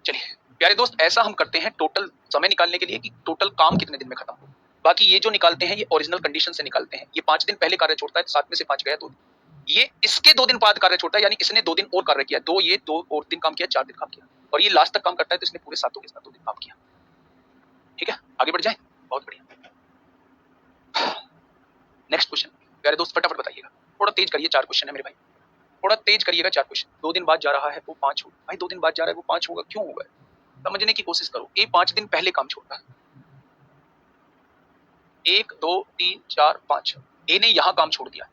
चलिए प्यारे दोस्त, ऐसा हम करते हैं टोटल समय निकालने के लिए कि टोटल काम कितने दिन में खत्म हो। बाकी ये जो निकालते हैं ये ओरिजिनल कंडीशन से निकालते हैं। ये 5 दिन पहले कार्य छोड़ता है, 7 में से 5 गया तो ये इसके 2 दिन बाद कार्य छोड़ता है, यानी इसने 2 दिन और कार्य किया, 2 ये 2 और दिन काम किया, 4 दिन काम किया, और ये लास्ट तक काम करता है तो इसने पूरे सातों के साथ 2 दिन काम किया। ठीक है, आगे बढ़ जाए। बहुत बढ़िया। नेक्स्ट क्वेश्चन प्यारे दोस्त, फटाफट बताइएगा, थोड़ा तेज करिए, 4 क्वेश्चन है मेरे भाई, थोड़ा तेज करिएगा। 4 क्वेश्चन, 2 दिन बाद जा रहा है वो 5 होगा। भाई 2 दिन बाद जा रहा है वो 5 होगा, क्यों होगा? समझने की कोशिश करो। ए 5 दिन पहले काम छोड़ता है, 1 2 3 4 5। ए ने यहाँ काम छोड़ दिया,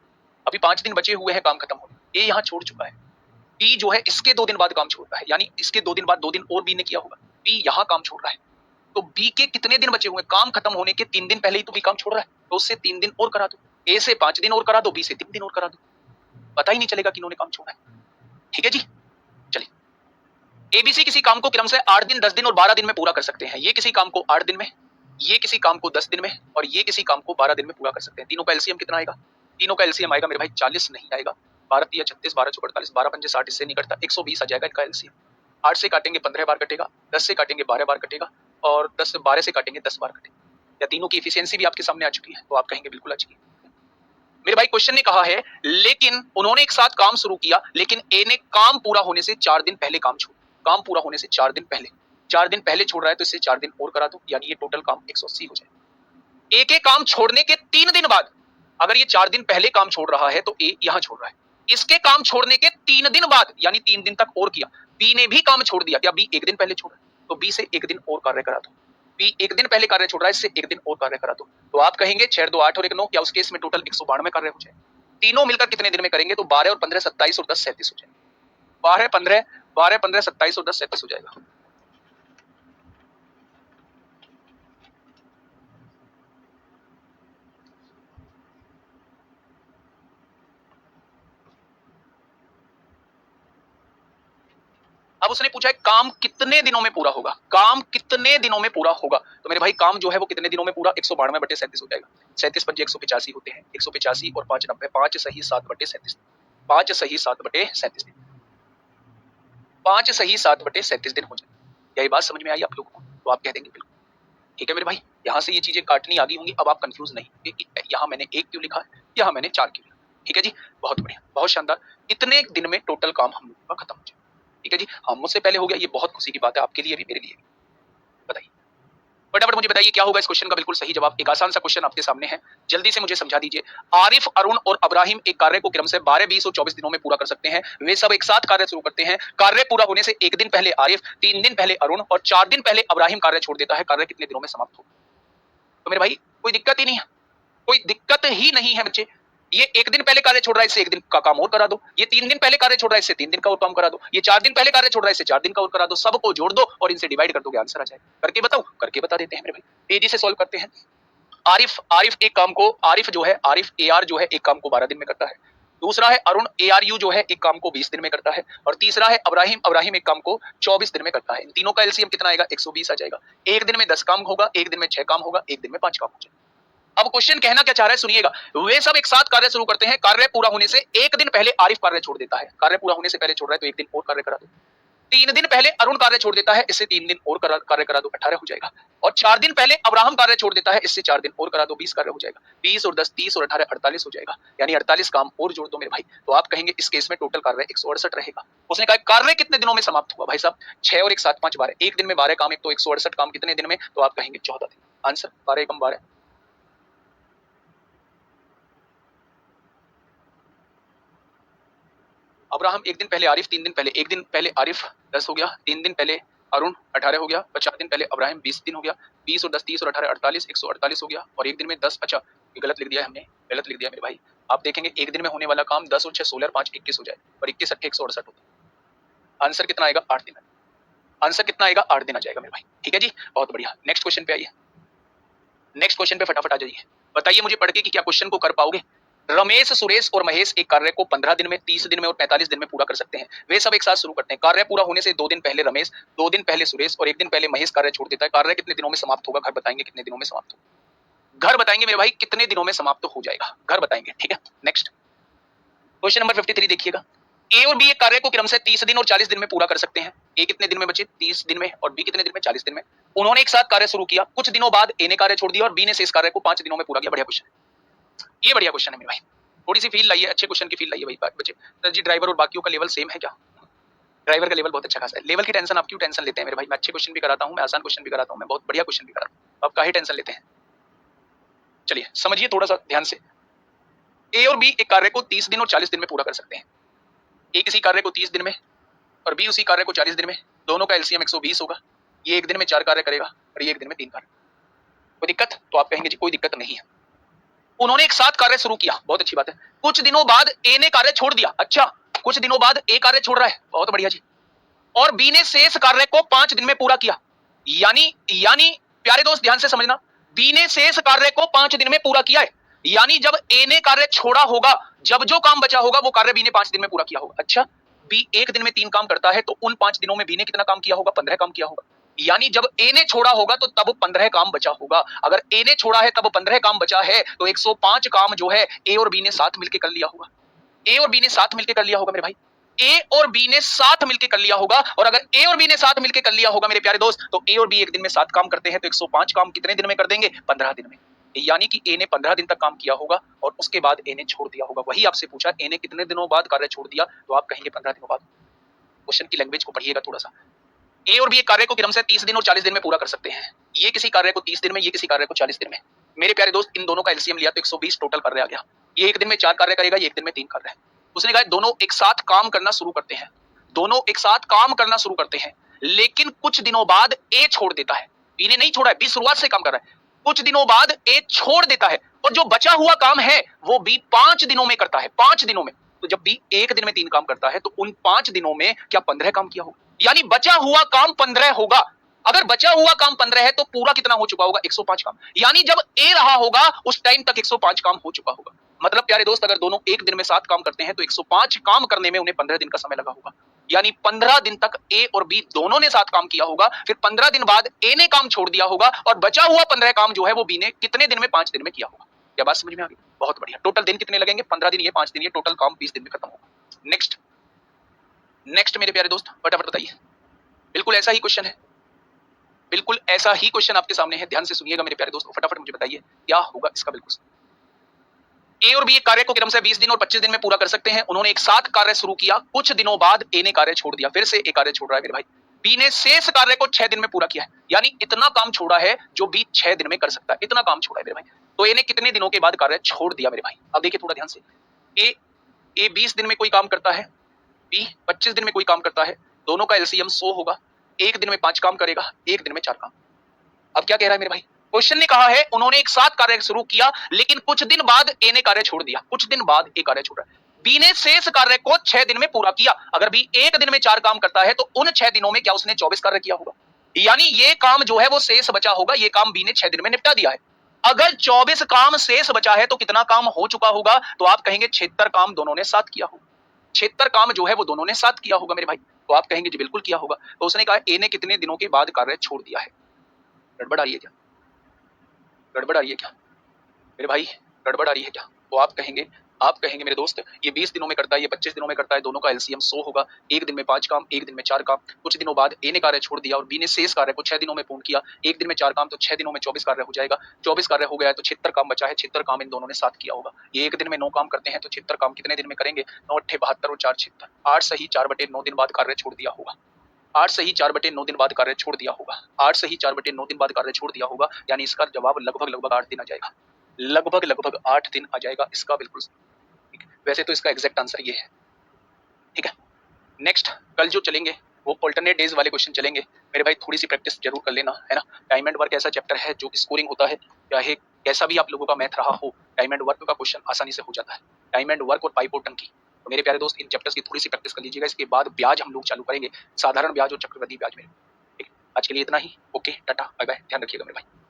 अभी 5 दिन बचे हुए हैं काम खत्म होने, ए यहाँ छोड़ चुका है। बी जो है इसके 2 दिन बाद काम छोड़ता है, यानी इसके 2 दिन बाद 2 दिन और बी ने किया होगा, बी यहाँ काम छोड़ रहा है। तो बी के कितने दिन बचे हुए? काम खत्म होने के 3 दिन पहले ही तो बी काम छोड़ रहा है, तो उससे 3 दिन और करा दो। ए से 5 दिन और करा दो, बी से 3 दिन और करा दो, पता ही नहीं चलेगा कि इन्होंने काम छोड़ा है। ठीक है जी, चलिए। एबीसी किसी काम को क्रम से 8 दिन, 10 दिन और 12 दिन में पूरा कर सकते हैं। ये किसी काम को 8 दिन में, ये किसी काम को 10 दिन में, और ये किसी काम को 12 दिन में पूरा कर सकते हैं। तीनों का एलसीएम कितना आएगा? तीनों का एलसीएम आएगा मेरे भाई 40 नहीं आएगा, 12 3 36, 12 4 48, 12 5 60, इससे नहीं कटता, 120 आ जाएगा इनका एलसीएम। 8 से काटेंगे 15 बार कटेगा, 10 से काटेंगे 12 बार कटेगा, और 10 से 12 से काटेंगे 10 बार कटेगा। या तीनों की एफिशिएंसी भी आपके सामने आ चुकी है, तो आप कहेंगे बिल्कुल आ चुकी है। मेरे भाई क्वेश्चन ने कहा है, लेकिन उन्होंने एक साथ काम शुरू किया, लेकिन ए ने काम पूरा होने से 4 दिन पहले काम छोड़ा। काम पूरा होने से 4 दिन पहले, 4 दिन पहले छोड़ रहा है तो इससे 4 दिन और करा दो, यानी ये टोटल काम 180 हो जाए। ए के काम छोड़ने के 3 दिन बाद, अगर ये 4 दिन पहले काम छोड़ रहा है तो ए यहां छोड़ रहा है। इसके काम छोड़ने के 3 दिन बाद, यानी 3 दिन तक और किया, बी ने भी काम छोड़ दिया। क्या बी 1 दिन पहले छोड़ा? तो बी से 1 दिन और कार्य करा दो। बी 1 दिन पहले कार्य छोड़ रहा है, इससे 1 दिन और कार्य करा दो। तो आप कहेंगे 6 2 8 और 1 9, क्या उस केस में टोटल 192 कार्य हो जाए? तीनों मिलकर कितने दिन में करेंगे? तो 12 और 15 27 और 10 37 हो जाएगा। 12 15 27 और 10 37 हो जाएगा। अब उसने पूछा है काम कितने दिनों में पूरा होगा, काम कितने दिनों में पूरा होगा। तो मेरे भाई काम जो है वो कितने दिनों में पूरा? 192 बटे 37 हो जाएगा। 37 पंजे 185 होते हैं, 185 और 5 90, 5 सही 7 बटे 37, 5 सही 7 बटे 37 दिन, 5 सही 7 बटे 37 दिन हो जाए। क्या ये बात समझ में आई आप लोगों को? तो आप कह देंगे बिल्कुल। ठीक है मेरे भाई, यहाँ से ये चीजें काटनी आ गई होंगी, अब आप कंफ्यूज नहीं होंगे कि यहाँ मैंने 1 क्यों लिखा है, यहाँ मैंने 4 क्यों लिखा। ठीक है जी, बहुत बढ़िया, बहुत शानदार। इतने दिन में टोटल काम हम लोगों का खत्म हो जाए। ठीक है जी, हाँ मुझसे पहले हो गया, ये बहुत खुशी की बात है आपके लिए भी, मेरे लिए भी। बताइए फटाफट मुझे बताइए क्या होगा इस क्वेश्चन का बिल्कुल सही जवाब। एक आसान सा क्वेश्चन आपके सामने है, जल्दी से मुझे समझा दीजिए। आरिफ, अरुण और अब्राहिम एक कार्य को क्रम से 12 20 और 24 दिनों में पूरा कर सकते हैं। वे सब एक साथ कार्य शुरू करते हैं। कार्य पूरा होने से 1 दिन पहले आरिफ, 3 दिन पहले अरुण और 4 दिन पहले अब्राहिम कार्य छोड़ देता है। कार्य कितने दिनों में समाप्त होगा? तो मेरे भाई कोई दिक्कत ही नहीं है, कोई दिक्कत ही नहीं है बच्चे। ये 1 दिन पहले कार्य छोड़ रहा है, इससे 1 दिन का काम और करा दो। ये 3 दिन पहले कार्य छोड़ रहा है, इससे 3 दिन का और काम करा दो। ये 4 दिन पहले कार्य छोड़ रहा है, इससे 4 दिन का और करा दो। सबको जोड़ दो और इनसे डिवाइड कर दोगे, आंसर आ जाएगा। करके बताओ? करके बता देते हैं मेरे भाई, तेजी से सॉल्व करते हैं। आरिफ एक काम को, आरिफ जो है, आरिफ AR जो है एक काम को 12 दिन में करता है। दूसरा है अरुण ARU जो है एक काम को 20 दिन में करता है। और तीसरा है अब्राहिम एक काम को 24 दिन में करता है। इन तीनों का एलसीएम कितना आएगा? 120 आ जाएगा। एक दिन में 10 काम होगा, एक दिन में 6 काम होगा, एक दिन में 5 काम हो जाएगा। अब क्वेश्चन कहना क्या चाह रहा है सुनिएगा। वे सब एक साथ कार्य शुरू करते हैं। कार्य पूरा होने से 1 दिन पहले आरिफ कार्य छोड़ देता है। कार्य पूरा होने से पहले छोड़ रहा है तो 1 दिन और कार्य करा दो। 3 दिन पहले अरुण कार्य छोड़ देता है, इससे 3 दिन और कार्य करा दो, 18 हो जाएगा। और 4 दिन पहले अब्राहम कार्य छोड़ देता है, इससे 4 दिन और करा दो, 20 कार्य हो जाएगा। 20 और 10 30 और 18 48 हो जाएगा, यानी 48 काम और जोड़ दो मेरे भाई। तो आप कहेंगे इस केस में टोटल कार्य 168 रहेगा। उसने कहा कार्य कितने दिनों में समाप्त हुआ? भाई साहब 6 और 1 7 5 12, एक दिन में 12 काम, एक तो 168 काम कितने दिन में? तो आप कहेंगे 14 दिन। आंसर 12 कम 12। अब्राहम 1 दिन पहले आरिफ, 3 दिन पहले, 1 दिन पहले आरिफ 10 हो गया, 3 दिन पहले अरुण 18 हो गया, और 4 दिन पहले अब्राहिम 20 दिन हो गया। 20 और 10 30 और 18 48, 148 हो गया। और एक दिन में 10, अच्छा ये गलत लिख दिया है हमने, गलत लिख दिया मेरे भाई। आप देखेंगे एक दिन में होने वाला काम 10 और 6 16 और 5 21 हो जाए, और 21 8 168 होता है। आंसर कितना आएगा? 8 दिन। आंसर कितना आएगा? 8 दिन आ जाएगा मेरे भाई। ठीक है जी, बहुत बढ़िया। नेक्स्ट क्वेश्चन पे आइए, नेक्स्ट क्वेश्चन पे फटाफट आ जाइए। बताइए मुझे पढ़ के कि क्या क्वेश्चन को कर पाओगे। रमेश, सुरेश और महेश एक कार्य को 15 दिन में, 30 दिन में और 45 दिन में पूरा कर सकते हैं। वे सब एक साथ शुरू करते हैं। कार्य पूरा होने से 2 दिन पहले रमेश, 2 दिन पहले सुरेश और 1 दिन पहले महेश कार्य छोड़ देता है। कार्य कितने दिनों में समाप्त होगा? घर बताएंगे कितने दिनों में समाप्त होगा। घर बताएंगे मेरे भाई कितने दिनों में समाप्त हो जाएगा, घर बताएंगे। ठीक है, नेक्स्ट क्वेश्चन नंबर 53 देखिएगा। ए और बी एक कार्य को क्रम से 30 दिन और 40 दिन में पूरा कर सकते हैं। ए कितने दिन में बचे? 30 दिन में, और बी कितने दिन में? 40 दिन में। उन्होंने एक साथ कार्य शुरू किया। कुछ दिनों बाद ए ने कार्य छोड़ दिया और बी ने शेष कार्य को 5 दिनों में पूरा किया। बढ़िया क्वेश्चन, ये बढ़िया क्वेश्चन है मेरे भाई। थोड़ी सी फील लाइए, अच्छे क्वेश्चन की फील लाइए भाई बच्चे। सर जी ड्राइवर और बाकियों का लेवल सेम है क्या? ड्राइवर का लेवल बहुत अच्छा खासा है। लेवल की टेंशन आप क्यों टेंशन लेते हैं मेरे भाई? मैं अच्छे क्वेश्चन भी कराता हूँ, मैं आसान क्वेश्चन भी कराता हूँ, मैं बहुत बढ़िया क्वेश्चन भी कराता हूँ, आप काहे टेंशन लेते हैं? चलिए समझिए थोड़ा सा ध्यान से। ए और बी एक कार्य को 30 दिन और 40 दिन में पूरा कर सकते हैं। ए किसी कार्य को 30 दिन में और बी उसी कार्य को 40 दिन में, दोनों का एलसीएम 120 होगा। ये एक दिन में 4 कार्य करेगा और ये एक दिन में 3 कार्य। कोई दिक्कत? तो आप कहेंगे जी कोई दिक्कत नहीं है। उन्होंने एक साथ कार्य शुरू किया, बहुत अच्छी बात है। कुछ दिनों बाद ए ने कार्य छोड़ दिया, अच्छा कुछ दिनों बाद ए कार्य छोड़ रहा है, बहुत बढ़िया जी। और बी ने शेष कार्य को 5 दिन में पूरा किया। यानी प्यारे दोस्त ध्यान से समझना, बी ने शेष कार्य को 5 दिन में पूरा किया है। यानी जब ए ने कार्य छोड़ा होगा, जब जो काम बचा होगा वो कार्य बी ने 5 दिन में पूरा किया होगा। अच्छा बी एक दिन में 3 काम करता है तो उन 5 दिनों में बी ने कितना काम किया होगा? 15 काम किया होगा। यानी जब ए ने छोड़ा होगा तो तब 15 काम बचा होगा। अगर ए ने छोड़ा है तब 15 काम बचा है तो 105 काम जो है ए और बी ने साथ मिलकर कर लिया होगा। ए और बी ने साथ मिलकर कर लिया होगा मेरे भाई। ए और बी ने साथ मिलकर कर लिया होगा। और अगर ए और बी ने साथ मिलकर कर लिया होगा मेरे प्यारे दोस्त, तो ए और बी एक दिन में 7 काम करते हैं तो 105 काम कितने दिन में कर देंगे? 15 दिन में। यानी कि ए ने 15 दिन तक काम किया होगा और उसके बाद ए ने छोड़ दिया होगा। वही आपसे पूछा ए ने कितने दिनों बाद कार्य छोड़ दिया, तो आप कहेंगे 15 दिनों बाद। क्वेश्चन की लैंग्वेज को पढ़िएगा थोड़ा सा। ए और बी एक कार्य को क्रम से 30 दिन और 40 दिन में पूरा कर सकते हैं। ये किसी कार्य को 30 दिन में, ये किसी कार्य को 40 दिन में। मेरे प्यारे दोस्त इन दोनों का एलसीएम लिया तो 120 टोटल कार्य आ गया। ये एक दिन में 4 कार्य करेगा, ये एक दिन में 3 कार्य है। उसने कहा दोनों एक साथ काम करना शुरू करते हैं, दोनों एक साथ काम करना शुरू करते हैं, लेकिन कुछ दिनों बाद ए छोड़ देता है। बी ने नहीं छोड़ा है, बी शुरुआत से काम कर रहा है। कुछ दिनों बाद ए छोड़ देता है और जो बचा हुआ काम है वो बी 5 दिनों में करता है। 5 दिनों में। तो जब बी एक दिन में 3 काम करता है तो उन 5 दिनों में क्या 15 काम किया होगा? यानी बचा हुआ काम 15 होगा। अगर बचा हुआ काम 15 है तो पूरा कितना हो चुका होगा? 105 काम। यानी जब ए रहा होगा उस टाइम तक 105 काम हो चुका होगा। मतलब प्यारे दोस्त अगर दोनों एक दिन में 7 काम करते हैं तो 105 काम करने में उन्हें 15 दिन का समय लगा होगा। यानी 15 दिन तक ए और बी दोनों ने 7 काम किया होगा, फिर 15 दिन बाद ए ने काम छोड़ दिया होगा और बचा हुआ 15 काम जो है वो बी ने कितने दिन में? 5 दिन में किया होगा। क्या बात समझ में आ गई? बहुत बढ़िया। टोटल दिन कितने लगेंगे? 15 दिन, ये 5 दिन, ये टोटल काम 20 दिन में खत्म होगा। नेक्स्ट मेरे प्यारे दोस्त फटाफट बताइए। बिल्कुल ऐसा ही क्वेश्चन है, बिल्कुल ऐसा ही क्वेश्चन आपके सामने है। ध्यान से सुनिएगा मेरे प्यारे दोस्तों, फटाफट मुझे बताइए क्या होगा इसका। बिल्कुल ए और बी एक कार्य को क्रम से 20 दिन और 25 दिन में पूरा कर सकते हैं। उन्होंने एक साथ कार्य शुरू किया, कुछ दिनों बाद ए ने कार्य छोड़ दिया, फिर से ए कार्य छोड़ रहा है मेरे भाई। बी ने शेष कार्य को 6 दिन में पूरा किया है। यानी इतना काम छोड़ा है जो बी 6 दिन में कर सकता है, इतना काम छोड़ा है मेरे भाई। तो ए ने कितने दिनों के बाद कार्य छोड़ दिया मेरे भाई? अब देखिए थोड़ा ध्यान से। ए 20 दिन में कोई काम करता है, बी 25 दिन में कोई काम करता है, दोनों का एलसीएम 100 होगा। एक दिन में 5 काम करेगा, एक दिन में 4 काम। अब क्या कह रहा है मेरे भाई? क्वेश्चन ने कहा है उन्होंने एक साथ कार्य शुरू किया लेकिन कुछ दिन बाद ए ने कार्य छोड़ दिया, कुछ दिन बाद ए कार्य छोड़ रहा है। बी ने शेष कार्य को 6 दिन में पूरा किया। अगर बी एक दिन में 4 काम करता है तो उन 6 दिनों में क्या उसने 24 कार्य किया होगा? यानी ये काम जो है वो शेष बचा होगा, ये काम बी ने 6 दिन में निपटा दिया है। अगर 24 काम शेष बचा है तो कितना काम हो चुका होगा? तो आप कहेंगे 76 काम दोनों ने साथ किया होगा। 76 काम जो है वो दोनों ने साथ किया होगा मेरे भाई। तो आप कहेंगे जी बिल्कुल किया होगा। तो उसने कहा ए ने कितने दिनों के बाद कार्य छोड़ दिया है? गड़बड़ आ रही है क्या? गड़बड़ आ रही है क्या मेरे भाई? गड़बड़ आ रही है क्या? तो आप कहेंगे मेरे दोस्त ये 20 दिनों में करता है, ये 25 दिनों में करता है, दोनों का एलसीएम 100 होगा। एक दिन में 5 काम, एक दिन में 4 काम। कुछ दिनों बाद ए ने कार्य छोड़ दिया और बी ने शेष कार्य को 6 दिनों में पूर्ण किया। एक दिन में 4 काम तो 6 दिनों में 24 कार्य हो जाएगा। 24 कार्य हो गया है तो 76 काम बचा है, 76 काम इन दोनों ने साथ किया होगा। ये एक दिन में 9 काम करते हैं तो 76 काम कितने दिन में करेंगे? 9 अट्ठे 72 और 4 76, 8 सही 4/9 दिन बाद कार्य छोड़ दिया होगा। 8 सही 4/9 दिन बाद कार्य छोड़ दिया होगा। 8 सही 4/9 दिन बाद कार्य छोड़ दिया होगा। यानी इसका जवाब लगभग 8 दिन आ जाएगा। लगभग 8 दिन आ जाएगा इसका। बिल्कुल ठीक है। वैसे तो इसका एग्जैक्ट आंसर ये है। ठीक है। नेक्स्ट कल जो चलेंगे वो अल्टरनेट डेज वाले क्वेश्चन चलेंगे मेरे भाई। थोड़ी सी प्रैक्टिस जरूर कर लेना है ना। टाइम एंड वर्क ऐसा चैप्टर है जो स्कोरिंग होता है, चाहे कैसा भी आप लोगों का मैथ रहा हो, टाइम एंड वर्क का क्वेश्चन आसानी से हो जाता है। टाइम एंड वर्क और पाइपोटन की, तो मेरे प्यारे दोस्त इन चैप्टर्स की थोड़ी सी प्रैक्टिस कर लीजिएगा। इसके बाद ब्याज हम लोग चालू करेंगे, साधारण ब्याज और चक्रवृद्धि ब्याज में। ठीक, आज के लिए इतना ही। ओके टाटा बाय बाय, ध्यान रखिएगा मेरे भाई।